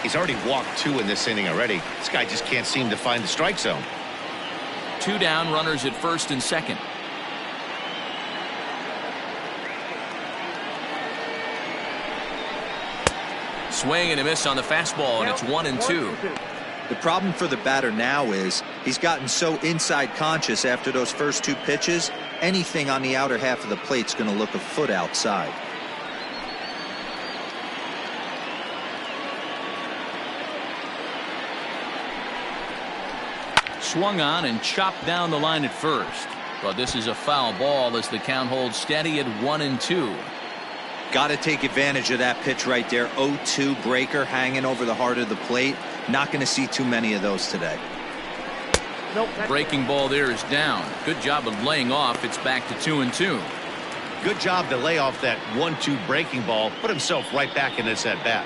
He's already walked 2 in this inning already. This guy just can't seem to find the strike zone. 2 down, runners at first and second. Swing and a miss on the fastball, and it's 1-2. The problem for the batter now is he's gotten so inside conscious after those first 2 pitches. Anything on the outer half of the plate's going to look a foot outside. Swung on and chopped down the line at first. But this is a foul ball as the count holds steady at 1-2. Got to take advantage of that pitch right there. 0-2 breaker hanging over the heart of the plate. Not going to see too many of those today. Breaking ball there is down. Good job of laying off. It's back to 2-2. Good job to lay off that 1-2 breaking ball. Put himself right back in this at bat.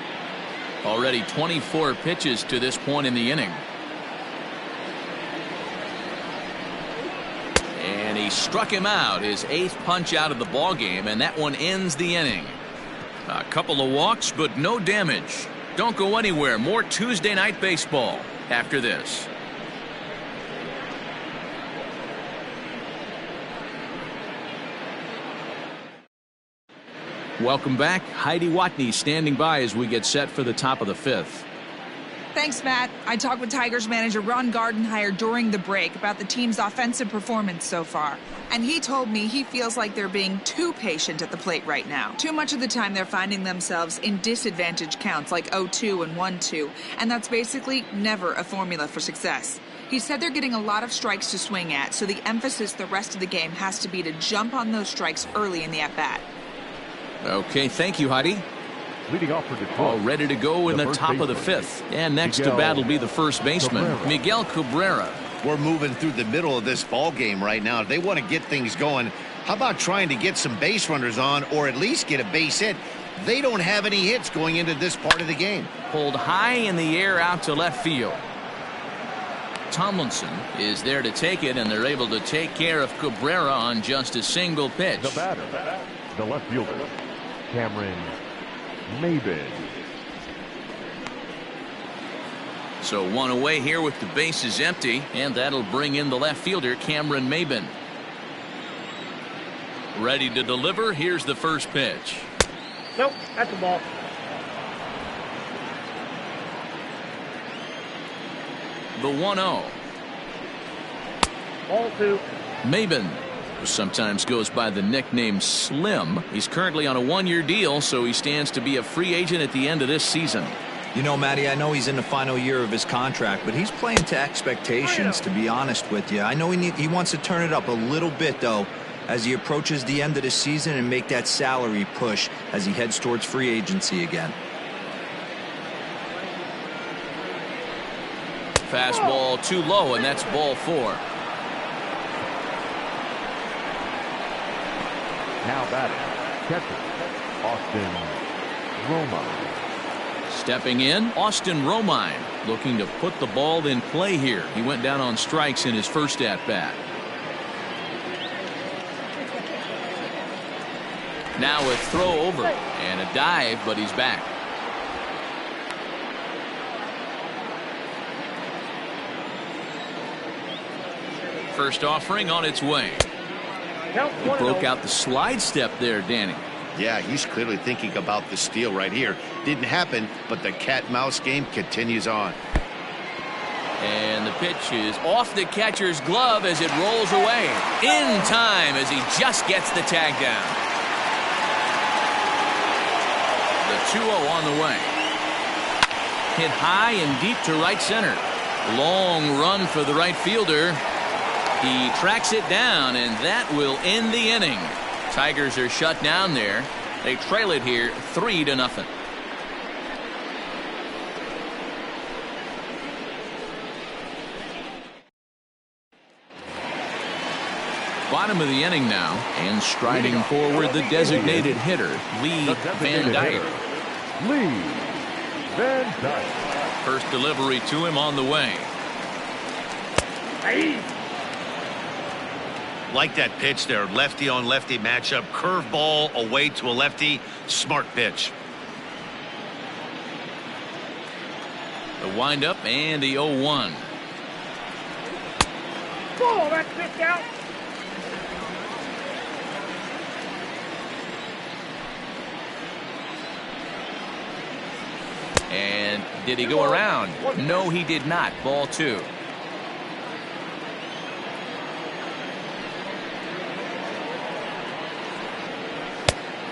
Already 24 pitches to this point in the inning. And he struck him out, his 8th punch out of the ball game, and that one ends the inning. A couple of walks, but no damage. Don't go anywhere. More Tuesday Night Baseball after this. Welcome back. Heidi Watney standing by as we get set for the top of the 5th. Thanks, Matt. I talked with Tigers manager Ron Gardenhire during the break about the team's offensive performance so far. And he told me he feels like they're being too patient at the plate right now. Too much of the time they're finding themselves in disadvantage counts like 0-2 and 1-2. And that's basically never a formula for success. He said they're getting a lot of strikes to swing at, so the emphasis the rest of the game has to be to jump on those strikes early in the at-bat. Okay, thank you, Heidi. Leading off for Detroit, All ready to go in the top of the baseman, 5th. And next to bat will be the first baseman, Cabrera. Miguel Cabrera. We're moving through the middle of this ball game right now. If they want to get things going, how about trying to get some base runners on or at least get a base hit? They don't have any hits going into this part of the game. Pulled high in the air out to left field. Tomlinson is there to take it, and they're able to take care of Cabrera on just a single pitch. The batter, the left fielder, Cameron Maybin. So one away here with the bases empty, and that'll bring in the left fielder, Cameron Maybin. Ready to deliver. Here's the first pitch. Nope, that's the ball. The 1-0. Ball 2. Maybin, who sometimes goes by the nickname Slim. He's currently on a 1-year deal, so he stands to be a free agent at the end of this season. You know, Matty, I know he's in the final year of his contract, but he's playing to expectations, to be honest with you. I know he wants to turn it up a little bit, though, as he approaches the end of the season and make that salary push as he heads towards free agency again. Fastball too low, and that's ball 4. Now batting, catcher, Austin Romine. Stepping in, Austin Romine, looking to put the ball in play here. He went down on strikes in his first at-bat. Now a throw over and a dive, but he's back. First offering on its way. He broke out the slide step there, Danny. Yeah, he's clearly thinking about the steal right here. Didn't happen, but the cat-mouse game continues on. And the pitch is off the catcher's glove as it rolls away. In time as he just gets the tag down. The 2-0 on the way. Hit high and deep to right center. Long run for the right fielder. He tracks it down, and that will end the inning. Tigers are shut down there. They trail it here 3-0. Bottom of the inning now, and striding forward the designated hitter, Lee Van Dyke. Lee Van Dyke. First delivery to him on the way. Like that pitch there, lefty on lefty matchup, curveball away to a lefty, smart pitch. The windup and the 0-1. Oh, that's pitched out. And did he go around? No, he did not. Ball 2.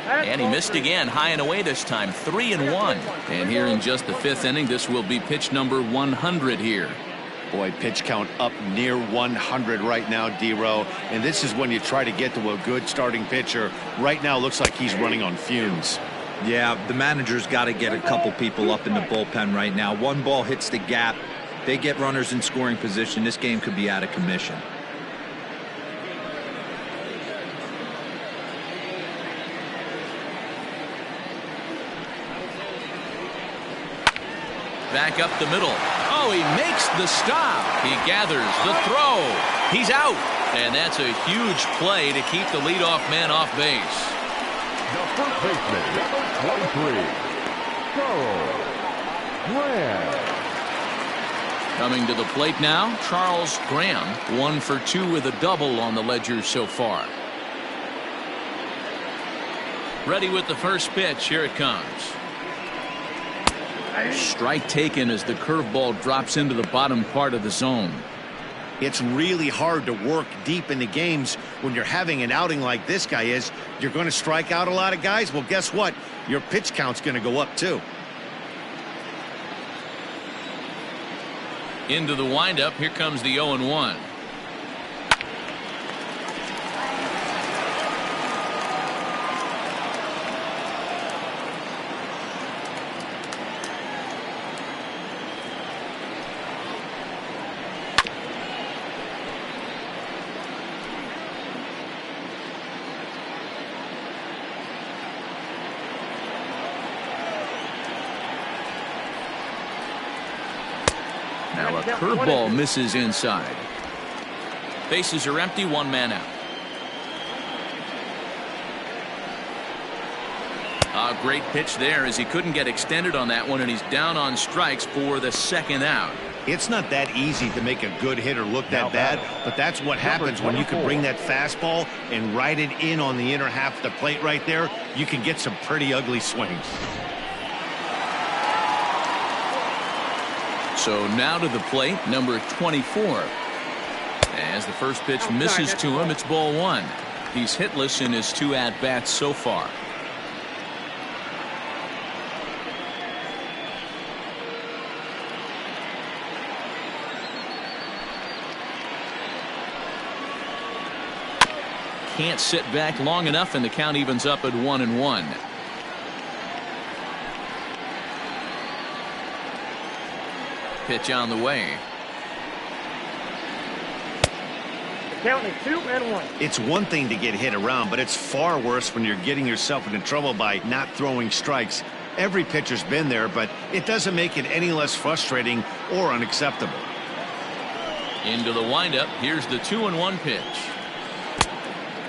And he missed again, high and away this time, 3-1. And here in just the 5th inning, this will be pitch number 100 here. Boy, pitch count up near 100 right now, D-Row. And this is when you try to get to a good starting pitcher. Right now, looks like he's running on fumes. Yeah, the manager's got to get a couple people up in the bullpen right now. One ball hits the gap. They get runners in scoring position. This game could be out of commission. Back up the middle. Oh, he makes the stop. He gathers the throw. He's out. And that's a huge play to keep the leadoff man off base. The first baseman, number 23, Charles Graham. Coming to the plate now, Charles Graham, 1 for 2 with a double on the ledger so far. Ready with the first pitch. Here it comes. Strike taken as the curveball drops into the bottom part of the zone. It's really hard to work deep into games when you're having an outing like this guy is. You're going to strike out a lot of guys. Well, guess what? Your pitch count's going to go up too. Into the windup. Here comes the 0-1. Now a curveball misses inside. Bases are empty, 1 man out. A great pitch there as he couldn't get extended on that one, and he's down on strikes for the 2nd out. It's not that easy to make a good hitter look that bad, but that's what happens when you can bring that fastball and ride it in on the inner half of the plate right there. You can get some pretty ugly swings. So now to the plate, number 24. As the first pitch misses to him, it's ball 1. He's hitless in his 2 at-bats so far. Can't sit back long enough, and the count evens up at 1-1. Pitch on the way. Count is 2-1. It's one thing to get hit around, but it's far worse when you're getting yourself into trouble by not throwing strikes. Every pitcher's been there, but it doesn't make it any less frustrating or unacceptable. Into the windup. Here's the 2-1 pitch.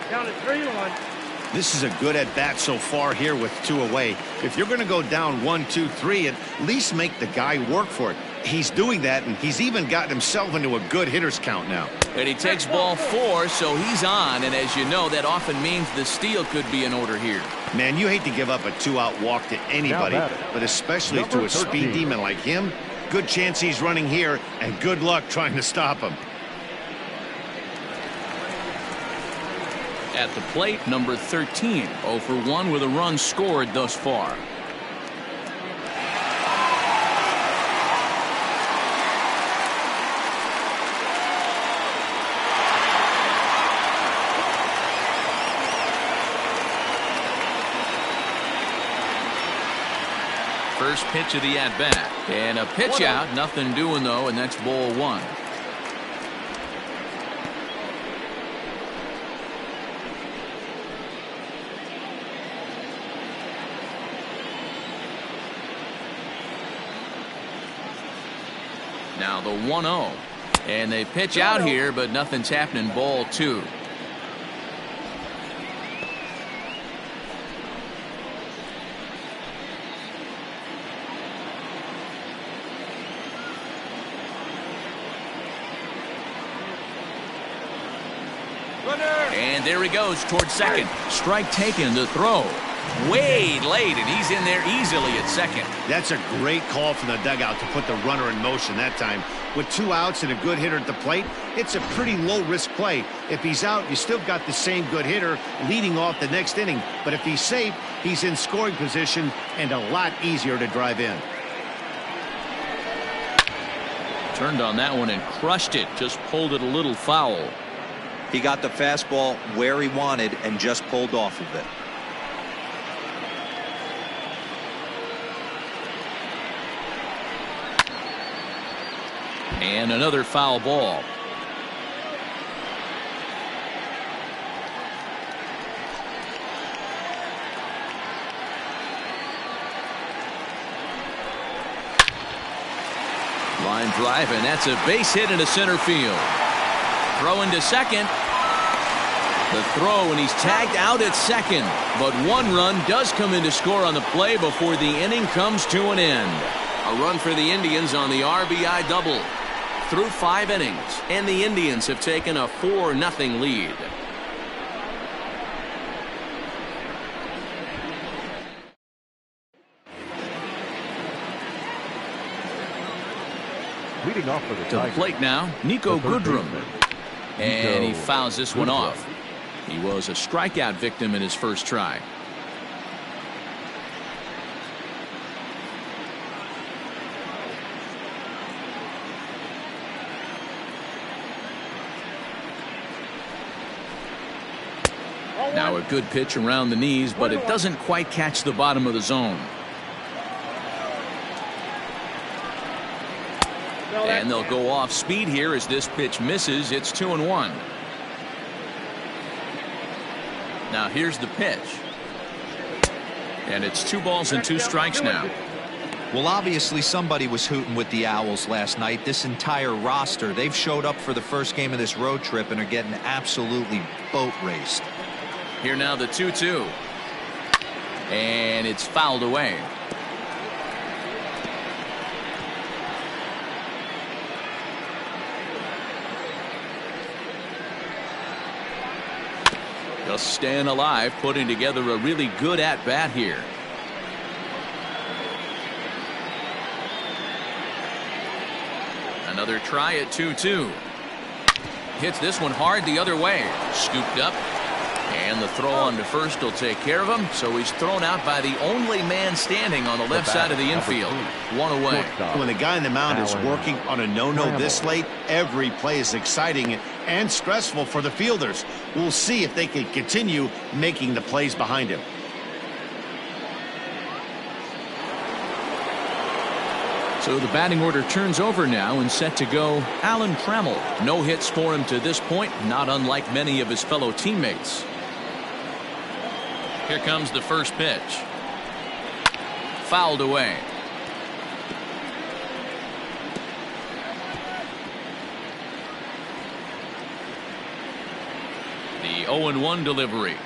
Count is 3-1. This is a good at bat so far here with 2 away. If you're going to go down 1, 2, 3, at least make the guy work for it. He's doing that, and he's even gotten himself into a good hitter's count now. And he takes ball 4, so he's on, and as you know, that often means the steal could be in order here. Man, you hate to give up a 2-out walk to anybody, but especially to a speed demon like him. Good chance he's running here, and good luck trying to stop him. At the plate, number 13, 0 for 1 with a run scored thus far. First pitch of the at-bat, and a pitch out, nothing doing though, and that's ball 1. Now the 1-0. And they pitch out here, but nothing's happening. Ball 2. And there he goes towards second. Strike taken. The throw way late, and he's in there easily at second. That's a great call from the dugout to put the runner in motion that time. With 2 outs and a good hitter at the plate, it's a pretty low-risk play. If he's out, you still got the same good hitter leading off the next inning. But if he's safe, he's in scoring position and a lot easier to drive in. Turned on that one and crushed it. Just pulled it a little foul. He got the fastball where he wanted and just pulled off of it. And another foul ball. Line drive, and that's a base hit into center field. Throw into second. The throw, and he's tagged out at second. But 1 run does come in to score on the play before the inning comes to an end. A run for the Indians on the RBI double. Through 5 innings, and the Indians have taken a 4-0 lead. Leading off for the To the Tigers, plate now, Nico the third Goodrum. baseman, And he Nico fouls this one Goodrum. off. He was a strikeout victim in his first try. Now a good pitch around the knees, but it doesn't quite catch the bottom of the zone. And they'll go off speed here as this pitch misses. It's 2-1. Now here's the pitch. And it's 2 balls and 2 strikes now. Well, obviously somebody was hooting with the Owls last night. This entire roster, they've showed up for the first game of this road trip and are getting absolutely boat raced. Here now the 2-2. And it's fouled away. Just staying alive, putting together a really good at-bat here. Another try at 2-2. Hits this one hard the other way. Scooped up. And the throw on to first will take care of him. So he's thrown out by the only man standing on the left side of the infield. 1 away. When the guy in the mound is working on a no-no this late, every play is exciting and stressful for the fielders. We'll see if they can continue making the plays behind him. So the batting order turns over now and set to go Alan Trammell. No hits for him to this point, not unlike many of his fellow teammates. Here comes the first pitch. Fouled away. The 0-1 delivery.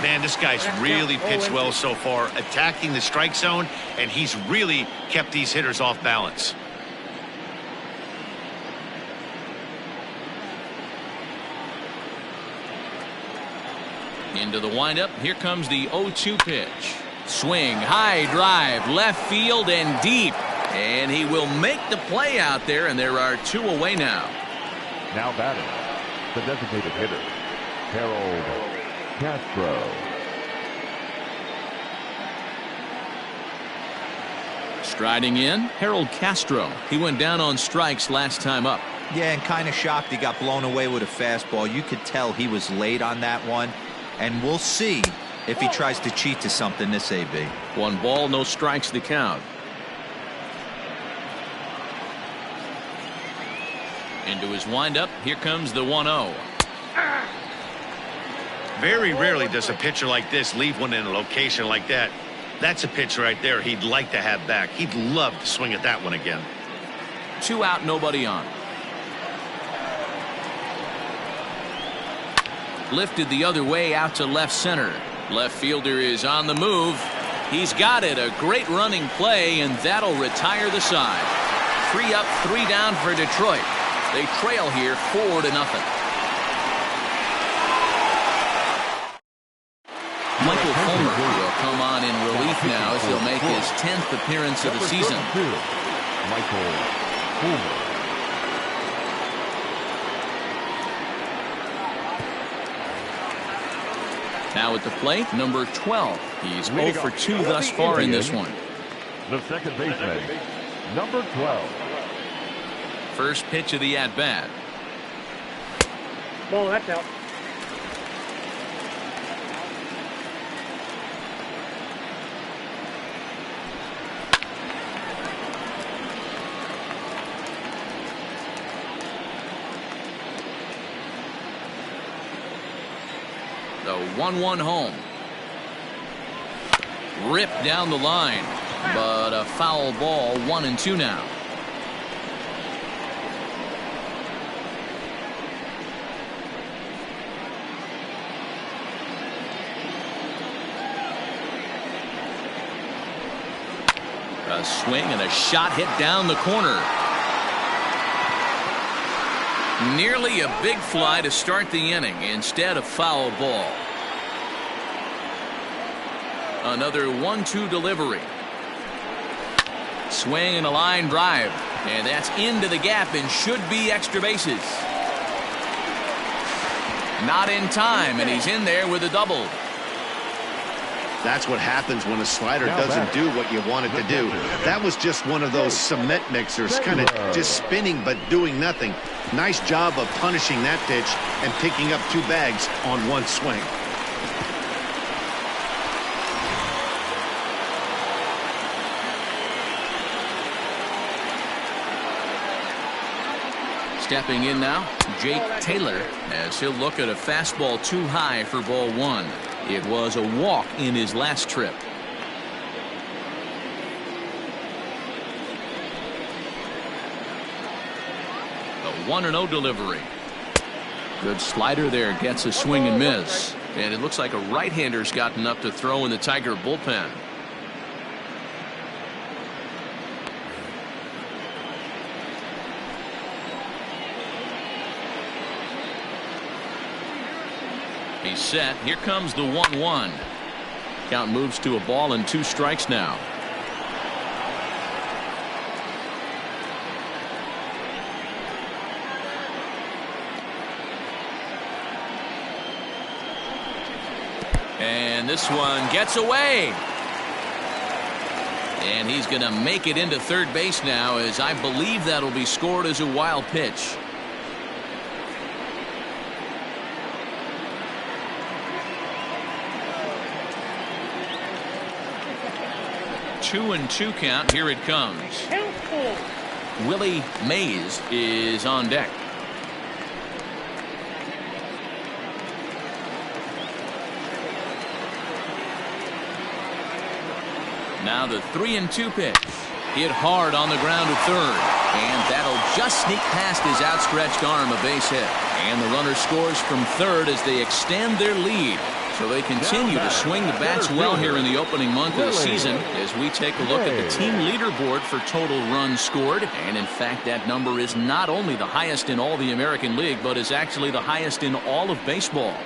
Man, this guy's really pitched well so far, attacking the strike zone, and he's really kept these hitters off balance. Into the windup. Here comes the 0-2 pitch. Swing, high drive, left field and deep. And he will make the play out there, and there are 2 away now. Now batting, the designated hitter, Harold Castro. Striding in, Harold Castro. He went down on strikes last time up. Yeah, and kind of shocked he got blown away with a fastball. You could tell he was late on that one. And we'll see if he tries to cheat to something this AB. 1 ball, no strikes the count. Into his windup. Here comes the 1-0. Very rarely does a pitcher like this leave one in a location like that. That's a pitch right there he'd like to have back. He'd love to swing at that one again. 2 out, nobody on. Lifted the other way out to left center. Left fielder is on the move. He's got it. A great running play, and that'll retire the side. 3 up, 3 down for Detroit. They trail here 4-0. Michael Fulmer will come on in relief now as he'll make his 10th appearance of the season. Michael Fulmer. Now at the plate, number 12. He's 0 for 2 thus far in this one. The second baseman, number 12. First pitch of the at-bat. Ball, that's out. The 1-1 home. Ripped down the line, but a foul ball. 1-2 now. A swing and a shot hit down the corner. Nearly a big fly to start the inning. Instead, a foul ball. Another 1-2 delivery. Swing and a line drive. And that's into the gap and should be extra bases. Not in time, and he's in there with a double. That's what happens when a slider doesn't do what you want it to do. That was just one of those cement mixers, kind of just spinning but doing nothing. Nice job of punishing that pitch and picking up 2 bags on 1 swing. Stepping in now, Jake Taylor, as he'll look at a fastball too high for ball 1. It was a walk in his last trip. A 1-0 delivery. Good slider there, gets a swing and miss. And it looks like a right-hander's gotten up to throw in the Tiger bullpen. He's set. Here comes the 1-1. Count moves to a ball and 2 strikes now. And this one gets away. And he's going to make it into third base now, as I believe that'll be scored as a wild pitch. Two and 2 count. Here it comes. Willie Mays is on deck. Now the 3-2 pitch. Hit hard on the ground to third. And that'll just sneak past his outstretched arm, a base hit. And the runner scores from third as they extend their lead. So they continue to swing the bats well here in the opening month of the season as we take a look at the team leaderboard for total runs scored. And in fact, that number is not only the highest in all the American League, but is actually the highest in all of baseball.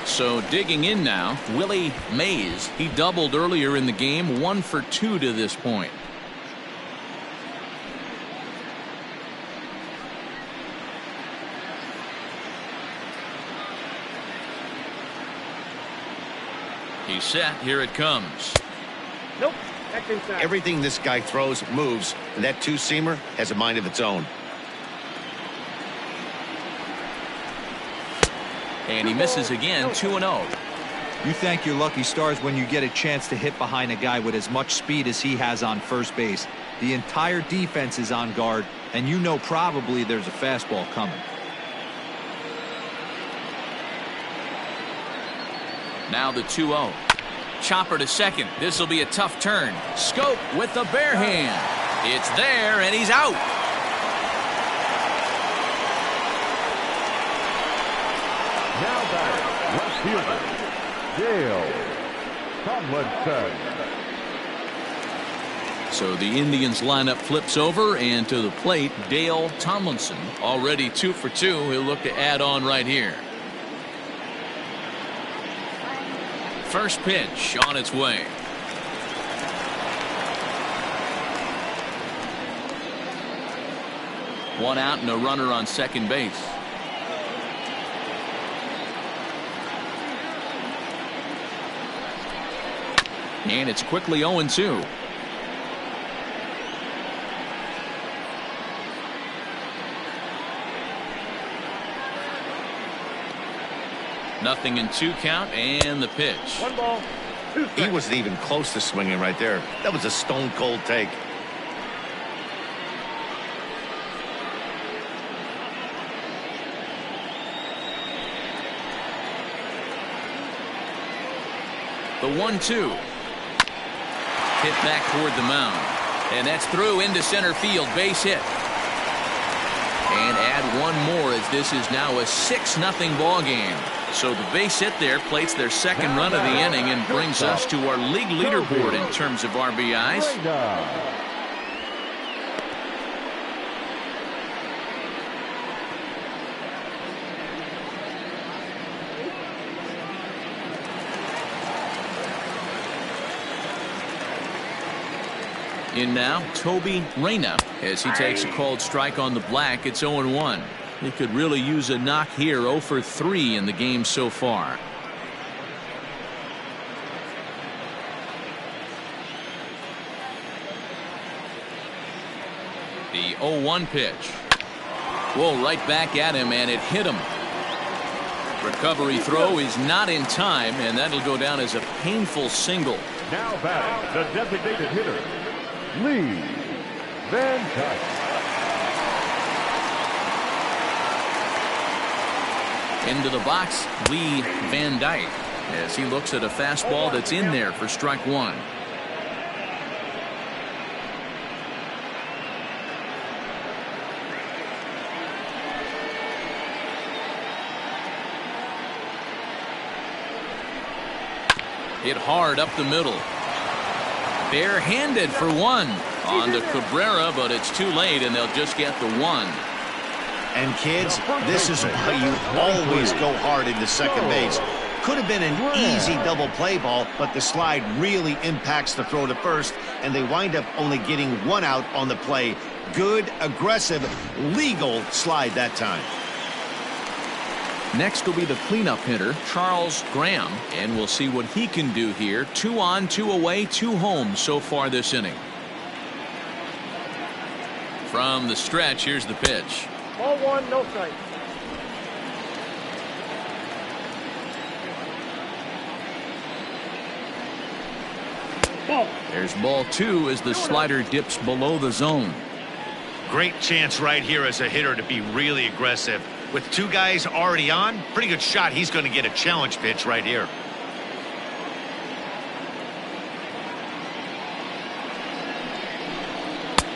So digging in now, Willie Mays. He doubled earlier in the game, 1 for 2 to this point. He's set. Here it comes. Nope. That's inside. Everything this guy throws moves, and that 2-seamer has a mind of its own. And he misses again, 2-0. You thank your lucky stars when you get a chance to hit behind a guy with as much speed as he has on first base. The entire defense is on guard, and you know probably there's a fastball coming. Now the 2-0. Chopper to second. This will be a tough turn. Scope with the bare hand. It's there, and he's out. Now back, left fielder, Dale Tomlinson. So the Indians lineup flips over, and to the plate, Dale Tomlinson. Already 2 for 2. He'll look to add on right here. First pitch on its way. One out and a runner on second base. And it's quickly 0-2. Nothing in 2 count, and the pitch. 1 ball, 2 strikes. He wasn't even close to swinging right there. That was a stone cold take. The 1-2. Hit back toward the mound. And that's through into center field. Base hit. And add one more, as this is now a 6-0 ball game. So the base hit there plates their second run of the inning and brings us to our league leaderboard in terms of RBIs. In now, Toby Reyna, as he takes a called strike on the black. It's 0-1. He could really use a knock here. 0 for 3 in the game so far. The 0-1 pitch. Whoa, right back at him, and it hit him. Recovery throw is not in time, and that'll go down as a painful single. Now batting, the designated hitter, Lee Van Dyke. Into the box, Lee Van Dyke, as he looks at a fastball that's in there for strike 1. Hit hard up the middle. Barehanded for 1. On to Cabrera, but it's too late, and they'll just get the 1. And kids, this is why you always go hard into second base. Could have been an easy double play ball, but the slide really impacts the throw to first, and they wind up only getting 1 out on the play. Good, aggressive, legal slide that time. Next will be the cleanup hitter, Charles Graham, and we'll see what he can do here. 2 on, 2 away, 2 home so far this inning. From the stretch, here's the pitch. Ball 1, no strike. Ball. There's ball 2 as the slider dips below the zone. Great chance right here as a hitter to be really aggressive. With 2 guys already on, pretty good shot he's going to get a challenge pitch right here.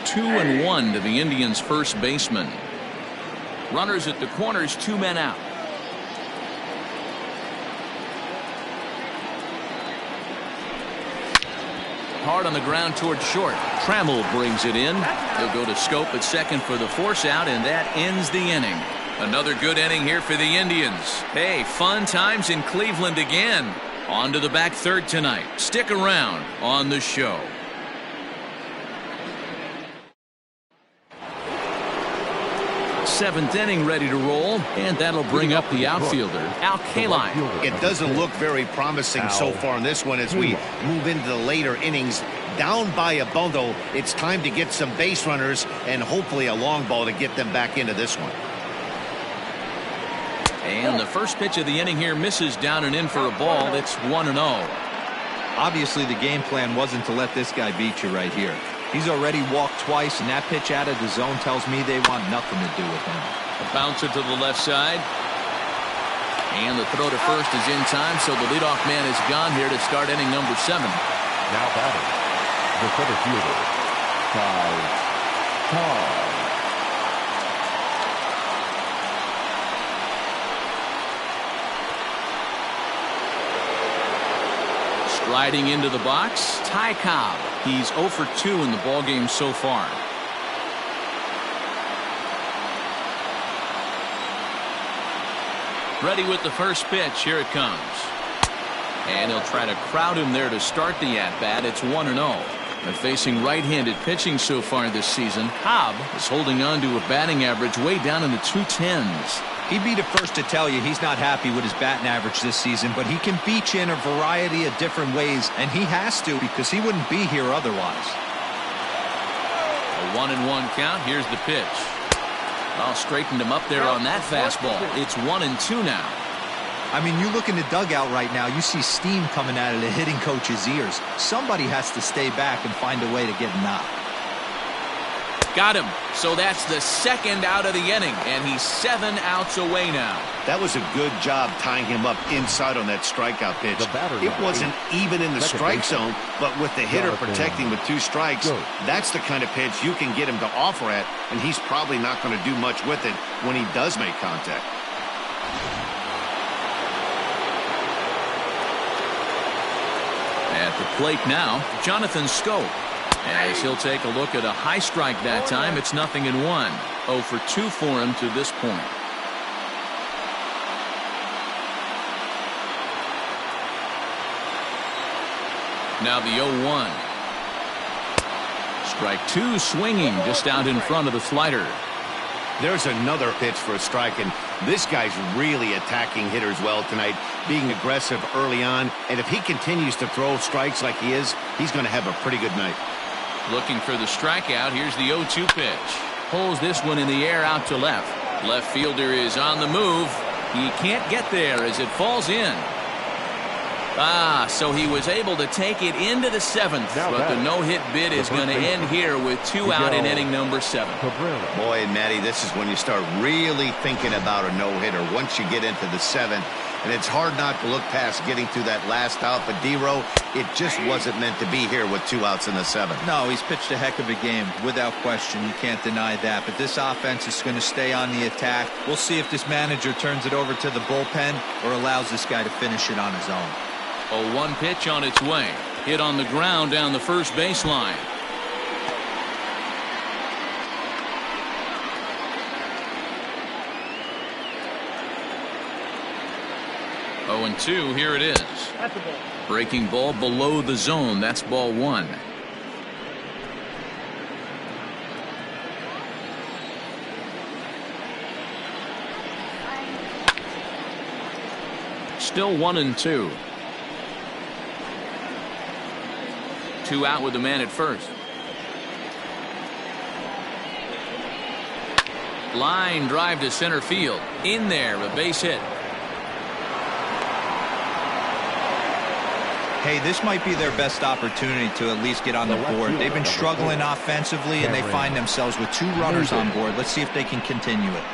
Two and 1 to the Indians' first baseman. Runners at the corners, 2 men out. Hard on the ground toward short. Trammell brings it in. He'll go to Scope at second for the force out, and that ends the inning. Another good inning here for the Indians. Hey, fun times in Cleveland again. On to the back third tonight. Stick around on the show. Seventh inning ready to roll, and that'll bring up the outfielder, Al Kaline. It doesn't look very promising so far in this one as we move into the later innings. Down by a bundle, it's time to get some base runners and hopefully a long ball to get them back into this one. And the first pitch of the inning here misses down and in for a ball. It's 1-0. Obviously, the game plan wasn't to let this guy beat you right here. He's already walked twice, and that pitch out of the zone tells me they want nothing to do with him. A bouncer to the left side. And the throw to first is in time, so the leadoff man is gone here to start inning number 7. Now batting, the center fielder, Tom. Striding into the box, Ty Cobb. He's 0 for 2 in the ballgame so far. Ready with the first pitch. Here it comes. And he'll try to crowd him there to start the at-bat. It's 1-0. And facing right-handed pitching so far this season, Cobb is holding on to a batting average way down in the 210s. He'd be the first to tell you he's not happy with his batting average this season, but he can beat you in a variety of different ways, and he has to because he wouldn't be here otherwise. A 1-1 count. Here's the pitch. Oh, straightened him up there on that fastball. It's 1-2 now. I mean, you look in the dugout right now, you see steam coming out of the hitting coach's ears. Somebody has to stay back and find a way to get knocked. Got him. So that's the second out of the inning, and he's 7 outs away now. That was a good job tying him up inside on that strikeout pitch. It wasn't even in the strike zone, but with the hitter protecting with 2 strikes, that's the kind of pitch you can get him to offer at, and he's probably not going to do much with it when he does make contact. At the plate now, Jonathan Schoop. As he'll take a look at a high strike that time, it's 0-1. 0 for 2 for him to this point. Now the 0-1. Strike 2 swinging just out in front of the slider. There's another pitch for a strike, and this guy's really attacking hitters well tonight, being aggressive early on, and if he continues to throw strikes like he is, he's going to have a pretty good night. Looking for the strikeout. Here's the 0-2 pitch. Pulls this one in the air out to left. Left fielder is on the move. He can't get there as it falls in. So he was able to take it into the 7th, but the no-hit bid is going to end here with 2 out in inning number 7. Boy, and Matty, this is when you start really thinking about a no-hitter once you get into the 7th. And it's hard not to look past getting to that last out, but D-Row, it just wasn't meant to be here with 2 outs in the 7th. No, he's pitched a heck of a game, without question. You can't deny that. But this offense is going to stay on the attack. We'll see if this manager turns it over to the bullpen or allows this guy to finish it on his own. A 1 pitch on its way. Hit on the ground down the first baseline. Oh, and 2, here it is. That's a ball. Breaking ball below the zone. That's ball 1. Still 1-2. 2 out with the man at first. Line drive to center field. In there, a base hit. Hey, this might be their best opportunity to at least get on the board. They've been struggling offensively, and they find themselves with 2 runners on board. Let's see if they can continue it.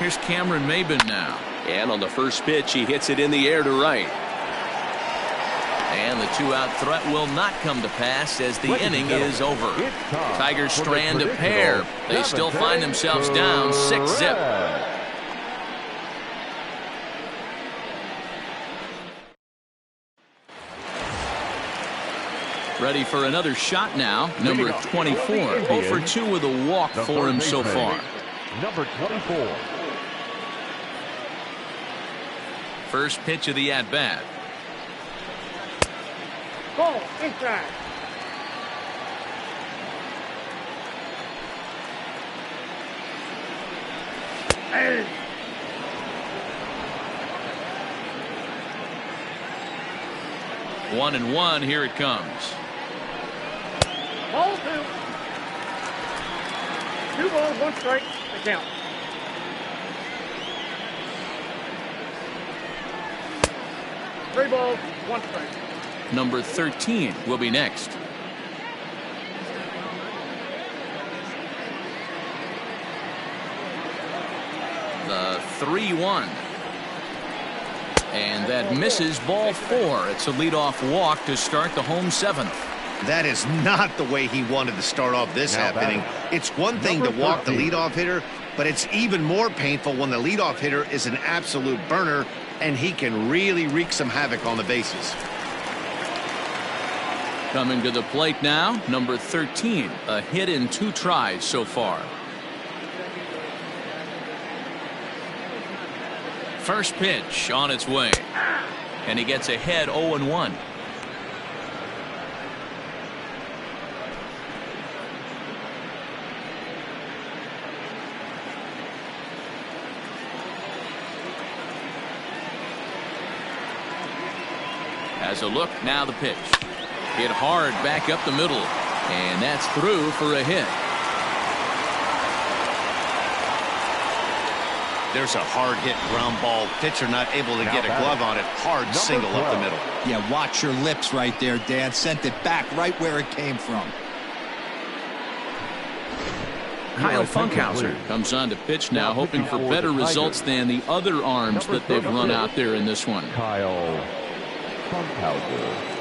Here's Cameron Maybin now. And on the first pitch, he hits it in the air to right. And the 2-out threat will not come to pass as the inning is over. Tigers strand a pair. They still find themselves down 6-zip. Ready for another shot now. Number 24. 0 for 2 with a walk for him so far. Number 24. First pitch of the at-bat. Ball inside. Hey. 1-1. Here it comes. Ball 2. 2 balls, 1 strike. The count. Three balls, 1 strike. Number 13 will be next. 3-1. And that misses, ball 4. It's a leadoff walk to start the home 7th. That is not the way he wanted to start off this half inning. It's one thing to walk the leadoff hitter, but it's even more painful when the leadoff hitter is an absolute burner and he can really wreak some havoc on the bases. Coming to the plate now, number 13, a hit in 2 tries so far. First pitch on its way, and he gets ahead 0-1. As a look, now the pitch. Hit hard back up the middle, and that's through for a hit. There's a hard hit ground ball. Pitcher not able to get a glove on it. Hard single up the middle. Yeah, watch your lips right there, Dan. Sent it back right where it came from. Kyle Funkhauser comes on to pitch now, hoping for better results than the other arms that they've run out there in this one. Kyle Funkhauser.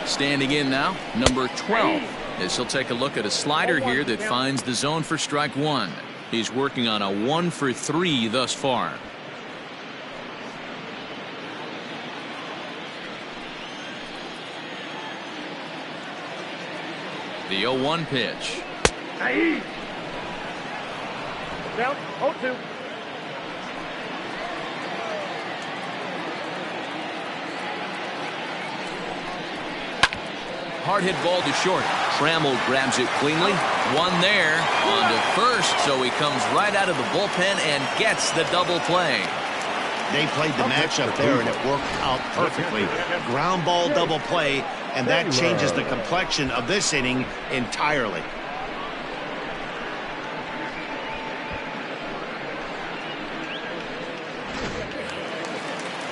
Standing in now, number 12, as he'll take a look at a slider here that finds the zone for strike 1. He's working on a 1-for-3 thus far. The 0-1 pitch. Down, 0-2. Hard hit ball to short. Trammell grabs it cleanly. One there on to first, so he comes right out of the bullpen and gets the double play. They played the matchup there, and it worked out perfectly. Ground ball double play, and that changes the complexion of this inning entirely.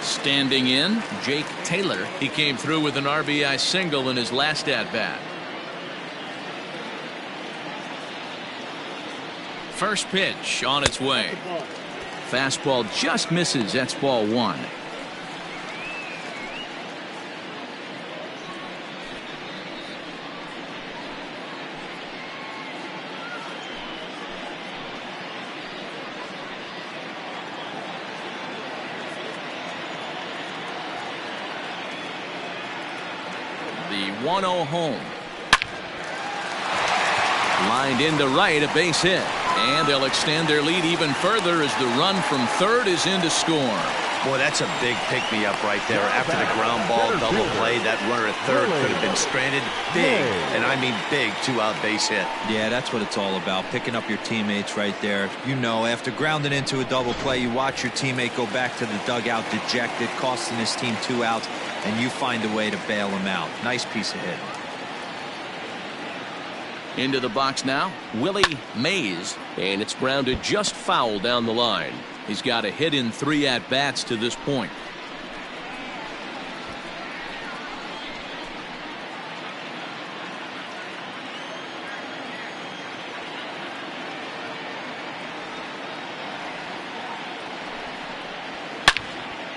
Standing in, Jake Taylor. He came through with an RBI single in his last at-bat. First pitch on its way. Fastball just misses. That's ball 1. The 1-0 home. Lined into right, a base hit. And they'll extend their lead even further as the run from third is in to score. Boy, that's a big pick-me-up right there. After the ground ball double play, that runner at third could have been stranded. Big, and I mean big, 2-out base hit. Yeah, that's what it's all about, picking up your teammates right there. You know, after grounding into a double play, you watch your teammate go back to the dugout dejected, costing his team 2 outs, and you find a way to bail him out. Nice piece of hitting. Into the box now, Willie Mays, and it's grounded just foul down the line. He's got a hit in 3 at-bats to this point.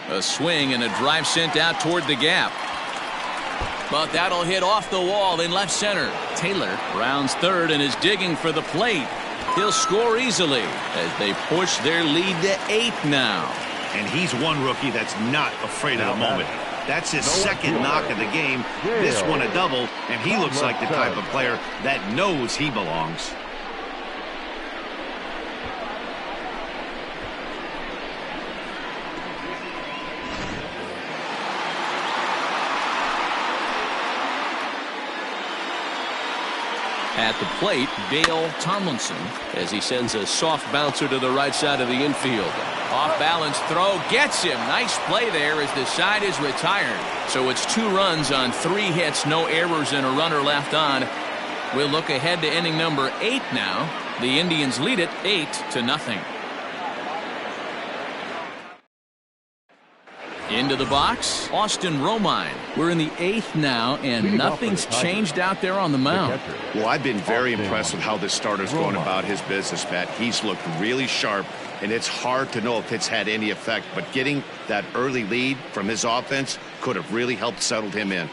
A swing and a drive sent out toward the gap. But that'll hit off the wall in left center. Taylor rounds third and is digging for the plate. He'll score easily as they push their lead to 8 now. And he's one rookie that's not afraid of the moment. That's his second knock of the game. This one a double, and he looks like the type of player that knows he belongs. At the plate, Dale Tomlinson, as he sends a soft bouncer to the right side of the infield. Off balance throw gets him. Nice play there as the side is retired. So it's 2 runs on 3 hits, no errors, and a runner left on. We'll look ahead to inning number 8 now. The Indians lead it 8-0. Into the box, Austin Romine. We're in the 8th now, and nothing's changed out there on the mound. Well, I've been very impressed with how this starter's going about his business, Pat. He's looked really sharp, and it's hard to know if it's had any effect, but getting that early lead from his offense could have really helped settle him in.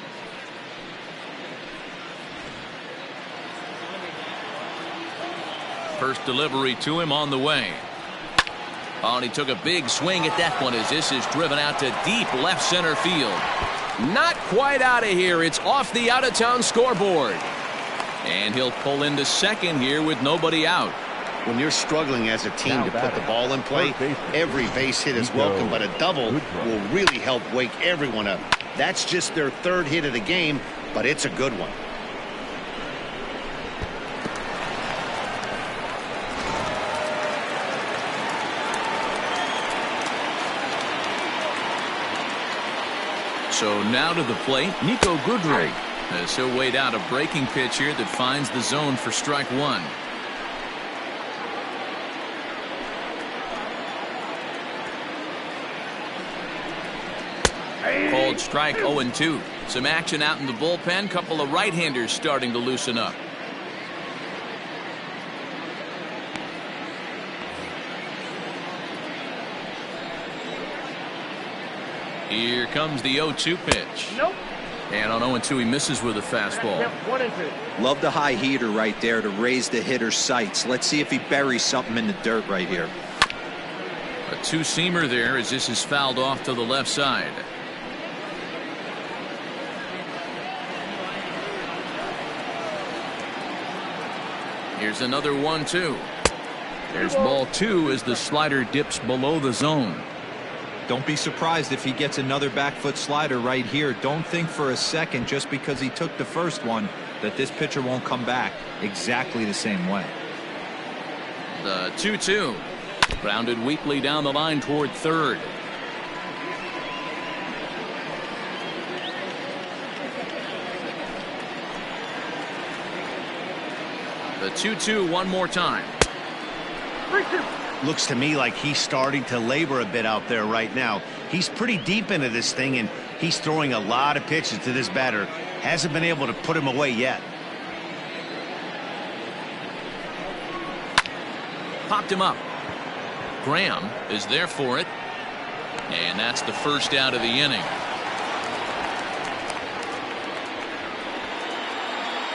First delivery to him on the way. Oh, and he took a big swing at that one as this is driven out to deep left center field. Not quite out of here. It's off the out-of-town scoreboard. And he'll pull into second here with nobody out. When you're struggling as a team to put the ball in play, every base hit is welcome, but a double will really help wake everyone up. That's just their 3rd hit of the game, but it's a good one. So now to the plate, Nico Goodray. As he'll wait out a breaking pitch here that finds the zone for strike 1. Called strike 0-2. Some action out in the bullpen. Couple of right-handers starting to loosen up. Here comes the 0-2 pitch. Nope. And on 0-2 he misses with a fastball. Yep, 1-2. Love the high heater right there to raise the hitter's sights. Let's see if he buries something in the dirt right here. A 2-seamer there as this is fouled off to the left side. Here's another 1-2. There's ball 2 as the slider dips below the zone. Don't be surprised if he gets another back foot slider right here. Don't think for a second just because he took the first one that this pitcher won't come back exactly the same way. The 2-2. Grounded weakly down the line toward third. The 2-2 one more time. 3-2. Looks to me like he's starting to labor a bit out there right now. He's pretty deep into this thing, and he's throwing a lot of pitches to this batter. Hasn't been able to put him away yet. Popped him up. Graham is there for it. And that's the first out of the inning.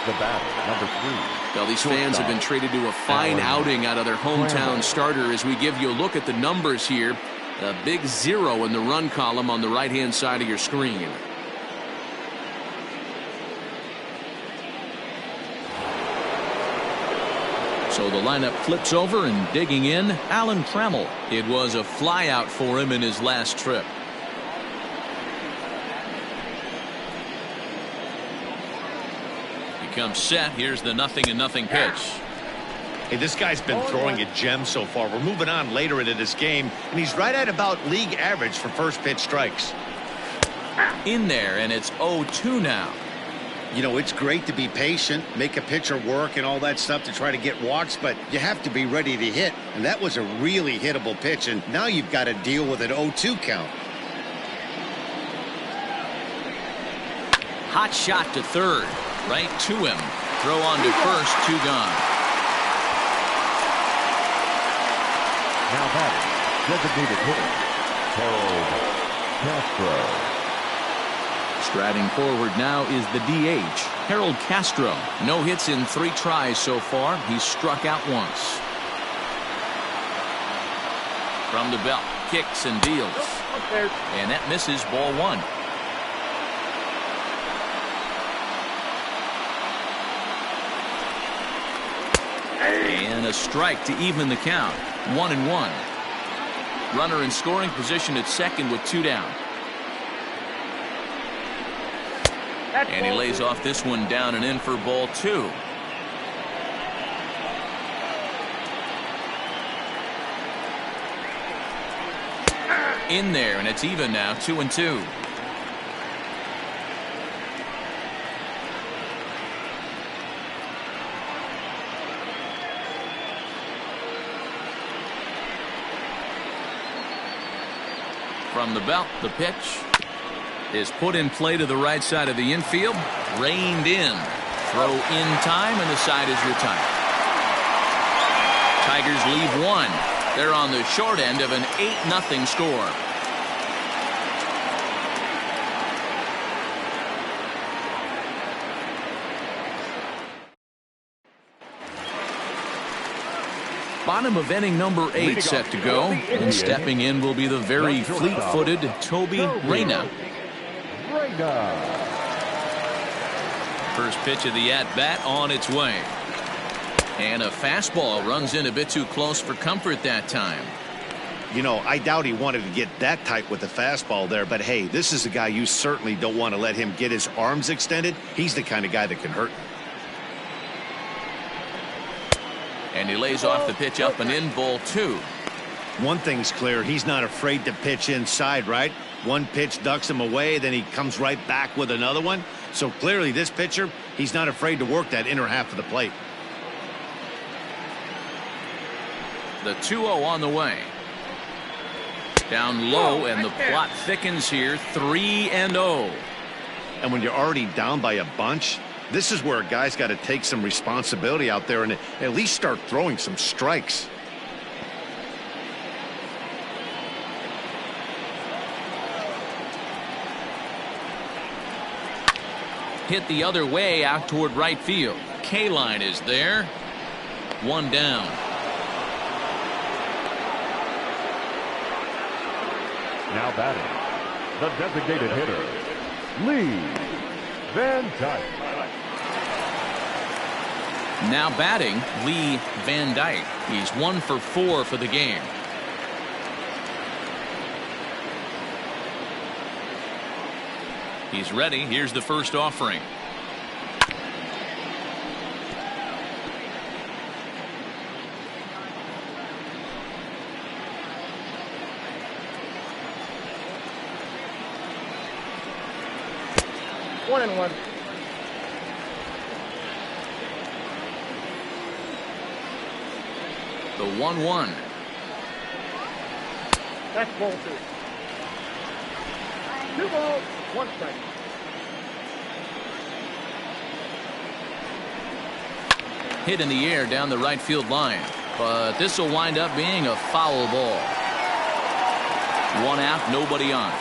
The batter, number 3. Well, these fans have been treated to a fine outing out of their hometown starter as we give you a look at the numbers here. A big 0 in the run column on the right-hand side of your screen. So the lineup flips over, and digging in, Alan Trammell. It was a flyout for him in his last trip. Comes set. Here's the 0-0 pitch. Hey, this guy's been throwing a gem so far. We're moving on later into this game, and he's right at about league average for first pitch strikes. In there, and it's 0-2 now. You know, it's great to be patient, make a pitcher work and all that stuff to try to get walks, but you have to be ready to hit, and that was a really hittable pitch, and now you've got to deal with an 0-2 count. Hot shot to third. Right to him. Throw on to first. 2 gone. Now batting, designated hitter, Harold Castro. Striding forward now is the DH, Harold Castro. No hits in 3 tries so far. He's struck out once. From the belt, kicks and deals. And that misses, ball 1. And a strike to even the count. 1-1. Runner in scoring position at second with 2 down. And he lays off this one down and in for ball 2. In there, and it's even now, 2-2. From the belt, the pitch is put in play to the right side of the infield. Reined in. Throw in time, and the side is retired. Tigers leave one. They're on the short end of an 8-0 score. Bottom of inning number 8 set to go, and stepping in will be the very fleet-footed Toby Reyna. First pitch of the at-bat on its way. And a fastball runs in a bit too close for comfort that time. You know, I doubt he wanted to get that tight with the fastball there, but hey, this is a guy you certainly don't want to let him get his arms extended. He's the kind of guy that can hurt. And he lays off the pitch up and in, ball 2. One thing's clear, he's not afraid to pitch inside, right? One pitch ducks him away, then he comes right back with another one. So clearly this pitcher, he's not afraid to work that inner half of the plate. The 2-0 on the way. Down low, and the plot thickens here, 3-0. And when you're already down by a bunch, this is where a guy's got to take some responsibility out there and at least start throwing some strikes. Hit the other way out toward right field. K-line is there. One down. Now batting, the designated hitter, Lee Van Dyke. Now batting, Lee Van Dyke. He's 1 for 4 for the game. He's ready. Here's the first offering. One and one. The 1-1. That's ball 2. 2 balls, 1 strike. Hit in the air down the right field line, but this will wind up being a foul ball. 1 out, nobody on.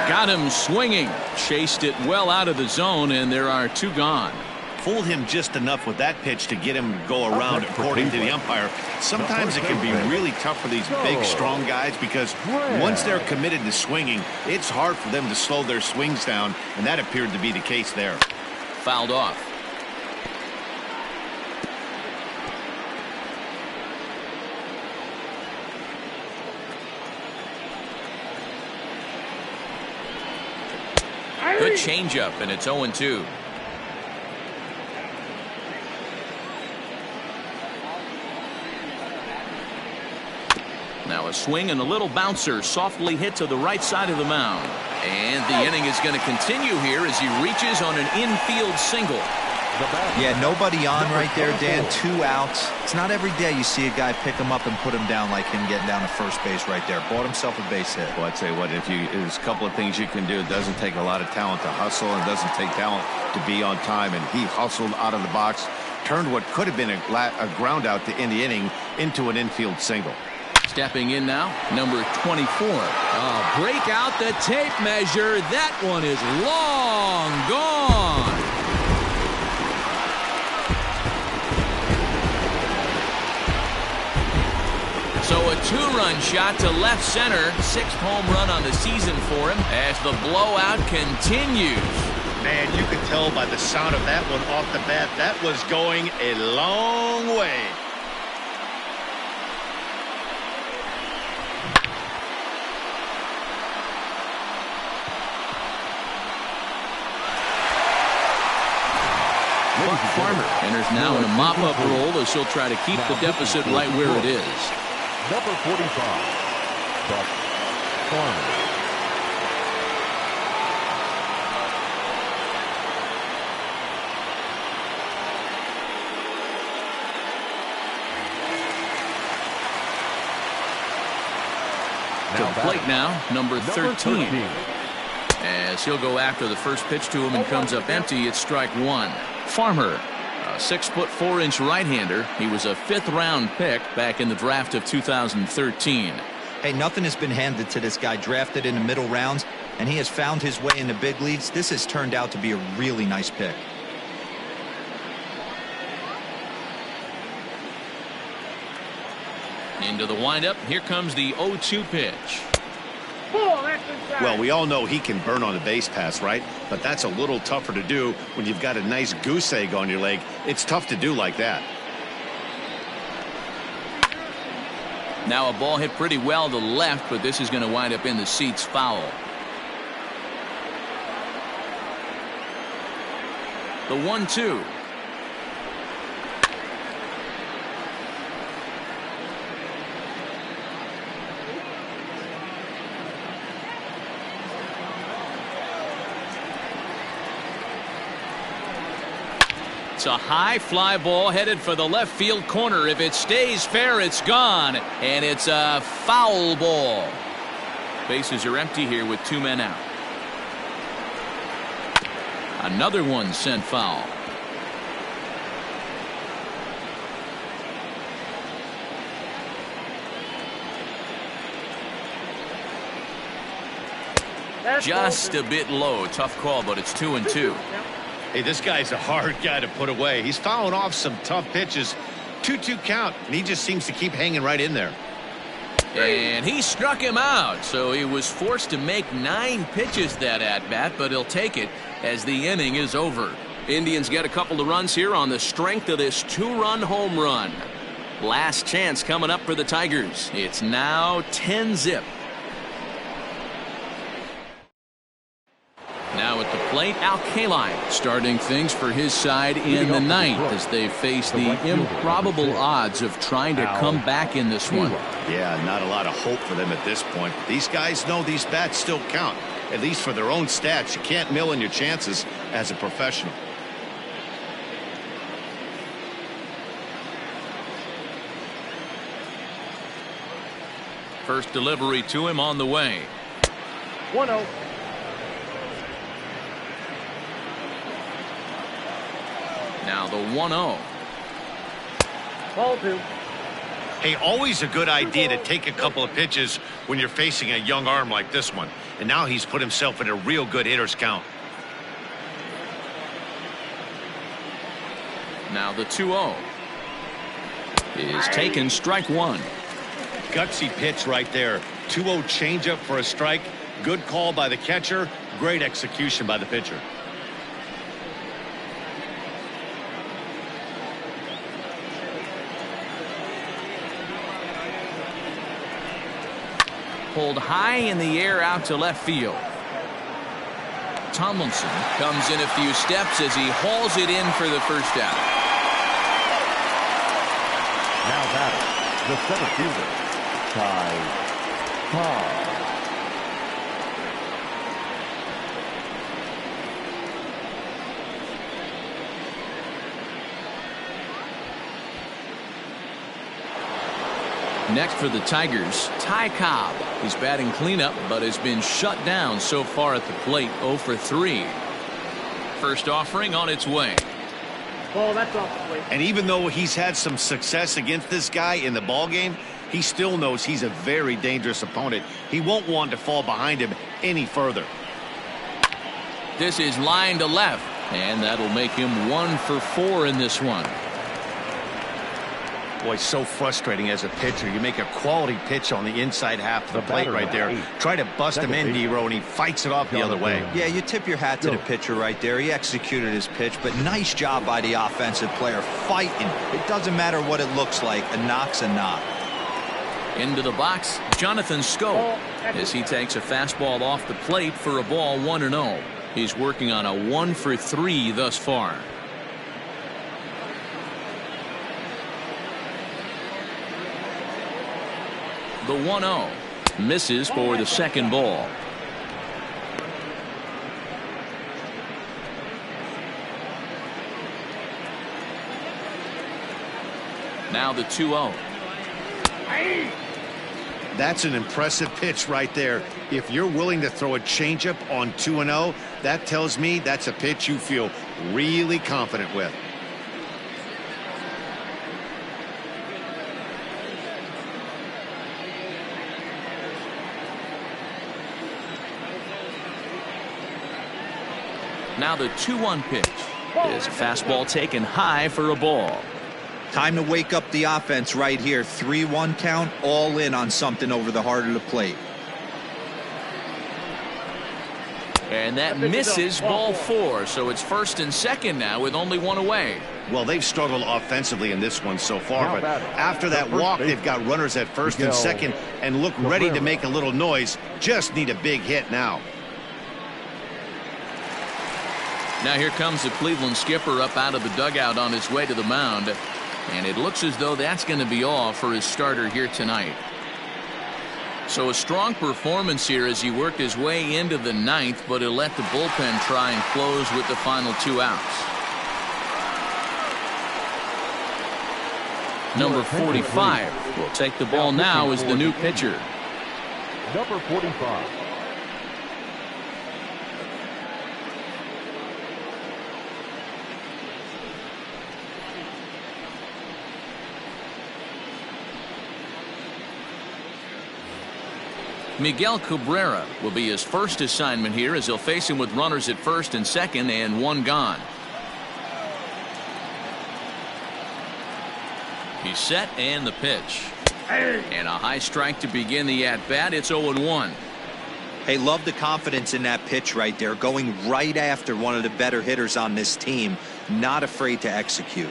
Got him swinging. Chased it well out of the zone, and there are 2 gone. Fooled him just enough with that pitch to get him to go around, according to the umpire. Sometimes it can be really tough for these big, strong guys because once they're committed to swinging, it's hard for them to slow their swings down, and that appeared to be the case there. Fouled off. Good changeup, and it's 0-2. Now a swing and a little bouncer softly hit to the right side of the mound. And the inning is going to continue here as he reaches on an infield single. Yeah, nobody on right there, Dan. 2 outs. It's not every day you see a guy pick him up and put him down like him getting down to first base right there. Bought himself a base hit. Well, I'd say what there's a couple of things you can do. It doesn't take a lot of talent to hustle, and it doesn't take talent to be on time. And he hustled out of the box, turned what could have been a ground out to end the inning into an infield single. Stepping in now, number 24. Break out the tape measure. That one is long gone. So a 2-run shot to left center. 6th home run on the season for him as the blowout continues. Man, you could tell by the sound of that one off the bat, that was going a long way. Buck Farmer enters now in a mop-up role as he'll try to keep the deficit right where it is. Number 45, Buck Farmer. To the plate now, number 13. As he'll go after the first pitch to him and comes up empty, it's strike one. Farmer, a 6'4" right-hander. He was a 5th-round pick back in the draft of 2013. Hey, nothing has been handed to this guy. Drafted in the middle rounds, and he has found his way in the big leagues. This has turned out to be a really nice pick. Into the windup. Here comes the 0-2 pitch. Well, we all know he can burn on a base pass, right? But that's a little tougher to do when you've got a nice goose egg on your leg. It's tough to do like that. Now a ball hit pretty well to the left, but this is going to wind up in the seats foul. The 1-2. It's a high fly ball headed for the left field corner. If it stays fair, it's gone, and it's a foul ball. Bases are empty here with 2 men out. Another one sent foul. Just a bit low. Tough call, but it's 2-2. Hey, this guy's a hard guy to put away. He's fouling off some tough pitches. 2-2 count, and he just seems to keep hanging right in there. And he struck him out, so he was forced to make 9 pitches that at-bat, but he'll take it as the inning is over. Indians get a couple of runs here on the strength of this 2-run home run. Last chance coming up for the Tigers. It's now 10-zip. Now at the plate, Al Kaline starting things for his side in the 9th as they face the improbable odds of trying to come back in this one. Yeah, not a lot of hope for them at this point. These guys know these bats still count, at least for their own stats. You can't mill in your chances as a professional. First delivery to him on the way. 1-0. Now the 1-0. Ball 2. Hey, always a good idea to take a couple of pitches when you're facing a young arm like this one. And now he's put himself in a real good hitter's count. Now the 2-0 is taken, strike one. Gutsy pitch right there. 2-0 changeup for a strike. Good call by the catcher. Great execution by the pitcher. Pulled high in the air out to left field. Tomlinson comes in a few steps as he hauls it in for the first out. Now batting, the center fielder, Ty Cobb. Next for the Tigers, Ty Cobb. He's batting cleanup, but has been shut down so far at the plate. 0 for 3. First offering on its way. Ball, that's off the plate. And even though he's had some success against this guy in the ball game, he still knows he's a very dangerous opponent. He won't want to fall behind him any further. This is line to left, and that'll make him 1 for 4 in this one. Boy, so frustrating as a pitcher. You make a quality pitch on the inside half of the plate right there. Try to bust him in, Dero, and he fights it off the other way. Yeah, you tip your hat to the pitcher right there. He executed his pitch, but nice job by the offensive player fighting. It doesn't matter what it looks like. A knock's a knock. Into the box, Jonathan Scope, as he takes a fastball off the plate for a ball 1-0. He's working on a 1 for 3 thus far. The 1-0 misses for the second ball. Now the 2-0. That's an impressive pitch right there. If you're willing to throw a changeup on 2-0, that tells me that's a pitch you feel really confident with. Now the 2-1 pitch is a fastball taken high for a ball. Time to wake up the offense right here. 3-1 count, all in on something over the heart of the plate. And that misses, ball 4. So it's first and second now with only one away. Well, they've struggled offensively in this one so far, but after that walk, they've got runners at first and second and look ready to make a little noise. Just need a big hit now. Now here comes the Cleveland skipper up out of the dugout on his way to the mound. And it looks as though that's going to be all for his starter here tonight. So a strong performance here as he worked his way into the 9th, but he'll let the bullpen try and close with the final 2 outs. Number 45 will take the ball now as the new pitcher. Number 45. Miguel Cabrera will be his first assignment here as he'll face him with runners at first and second and one gone. He's set and the pitch. And a high strike to begin the at-bat. It's 0-1. Hey, love the confidence in that pitch right there. Going right after one of the better hitters on this team. Not afraid to execute.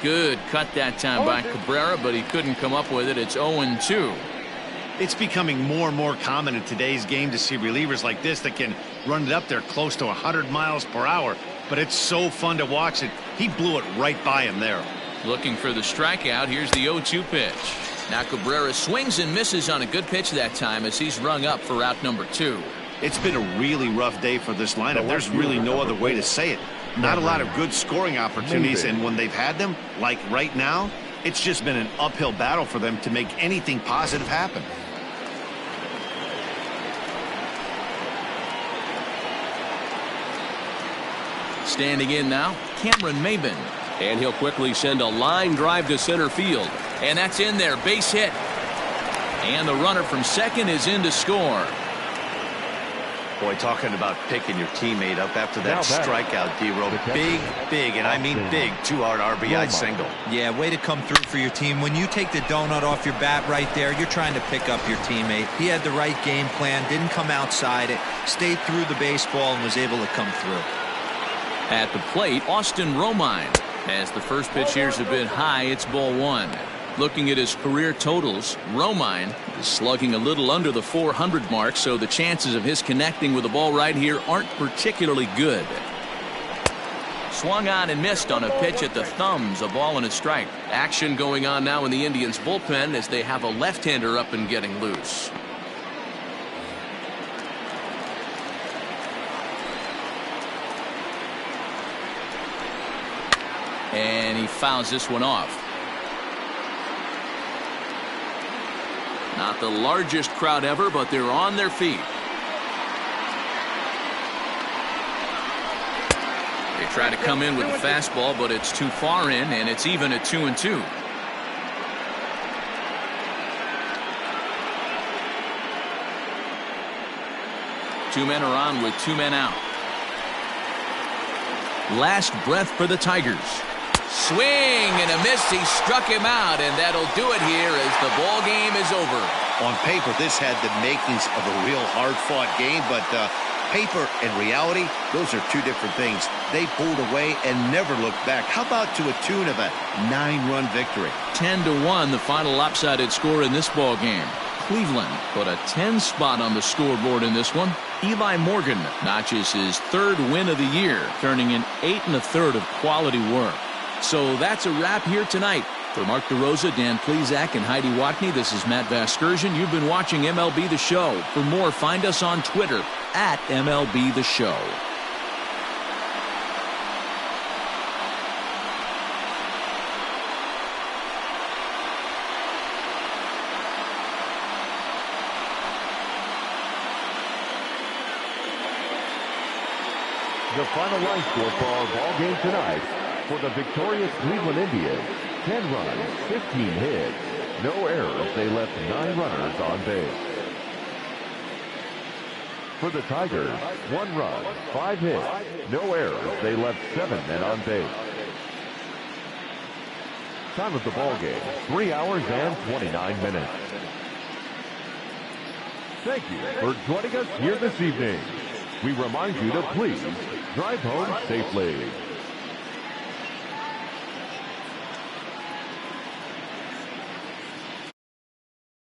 Good cut that time by Cabrera, but he couldn't come up with it. It's 0-2. It's becoming more and more common in today's game to see relievers like this that can run it up there close to 100 miles per hour. But it's so fun to watch it. He blew it right by him there. Looking for the strikeout. Here's the 0-2 pitch. Now Cabrera swings and misses on a good pitch that time as he's rung up for out number 2. It's been a really rough day for this lineup. There's really no other way to say it. Not a lot of good scoring opportunities, and when they've had them, like right now, it's just been an uphill battle for them to make anything positive happen. Standing in now, Cameron Maybin. And he'll quickly send a line drive to center field. And that's in there, base hit. And the runner from second is in to score. Boy, talking about picking your teammate up after that strikeout, D-Row. Big, and I mean big, 2-hard RBI single. Yeah, way to come through for your team. When you take the donut off your bat right there, you're trying to pick up your teammate. He had the right game plan, didn't come outside it, stayed through the baseball, and was able to come through. At the plate, Austin Romine. As the first pitch here's a bit high, it's ball 1. Looking at his career totals, Romine is slugging a little under the 400 mark, so the chances of his connecting with the ball right here aren't particularly good. Swung on and missed on a pitch at the thumbs, a ball and a strike. Action going on now in the Indians bullpen as they have a left-hander up and getting loose. And he fouls this one off. Not the largest crowd ever, but they're on their feet. They try to come in with the fastball, but it's too far in, and it's even at 2-2. Two men are on with 2 men out. Last breath for the Tigers. Swing and a miss. He struck him out, and that'll do it here as the ball game is over. On paper, this had the makings of a real hard-fought game, but paper and reality, those are two different things. They pulled away and never looked back. How about to a tune of a 9-run victory? 10-1, the final lopsided score in this ball game. Cleveland put a 10 spot on the scoreboard in this one. Eli Morgan notches his 3rd win of the year, turning in 8 1/3 of quality work. So that's a wrap here tonight. For Mark DeRosa, Dan Plesac, and Heidi Watney, this is Matt Vasgersian. You've been watching MLB The Show. For more, find us on Twitter @MLB The Show. The final line score for our ball game tonight: for the victorious Cleveland Indians, 10 runs, 15 hits, no errors. They left 9 runners on base. For the Tigers, 1 run, 5 hits, no errors. They left 7 men on base. Time of the ball game, 3 hours and 29 minutes. Thank you for joining us here this evening. We remind you to please drive home safely.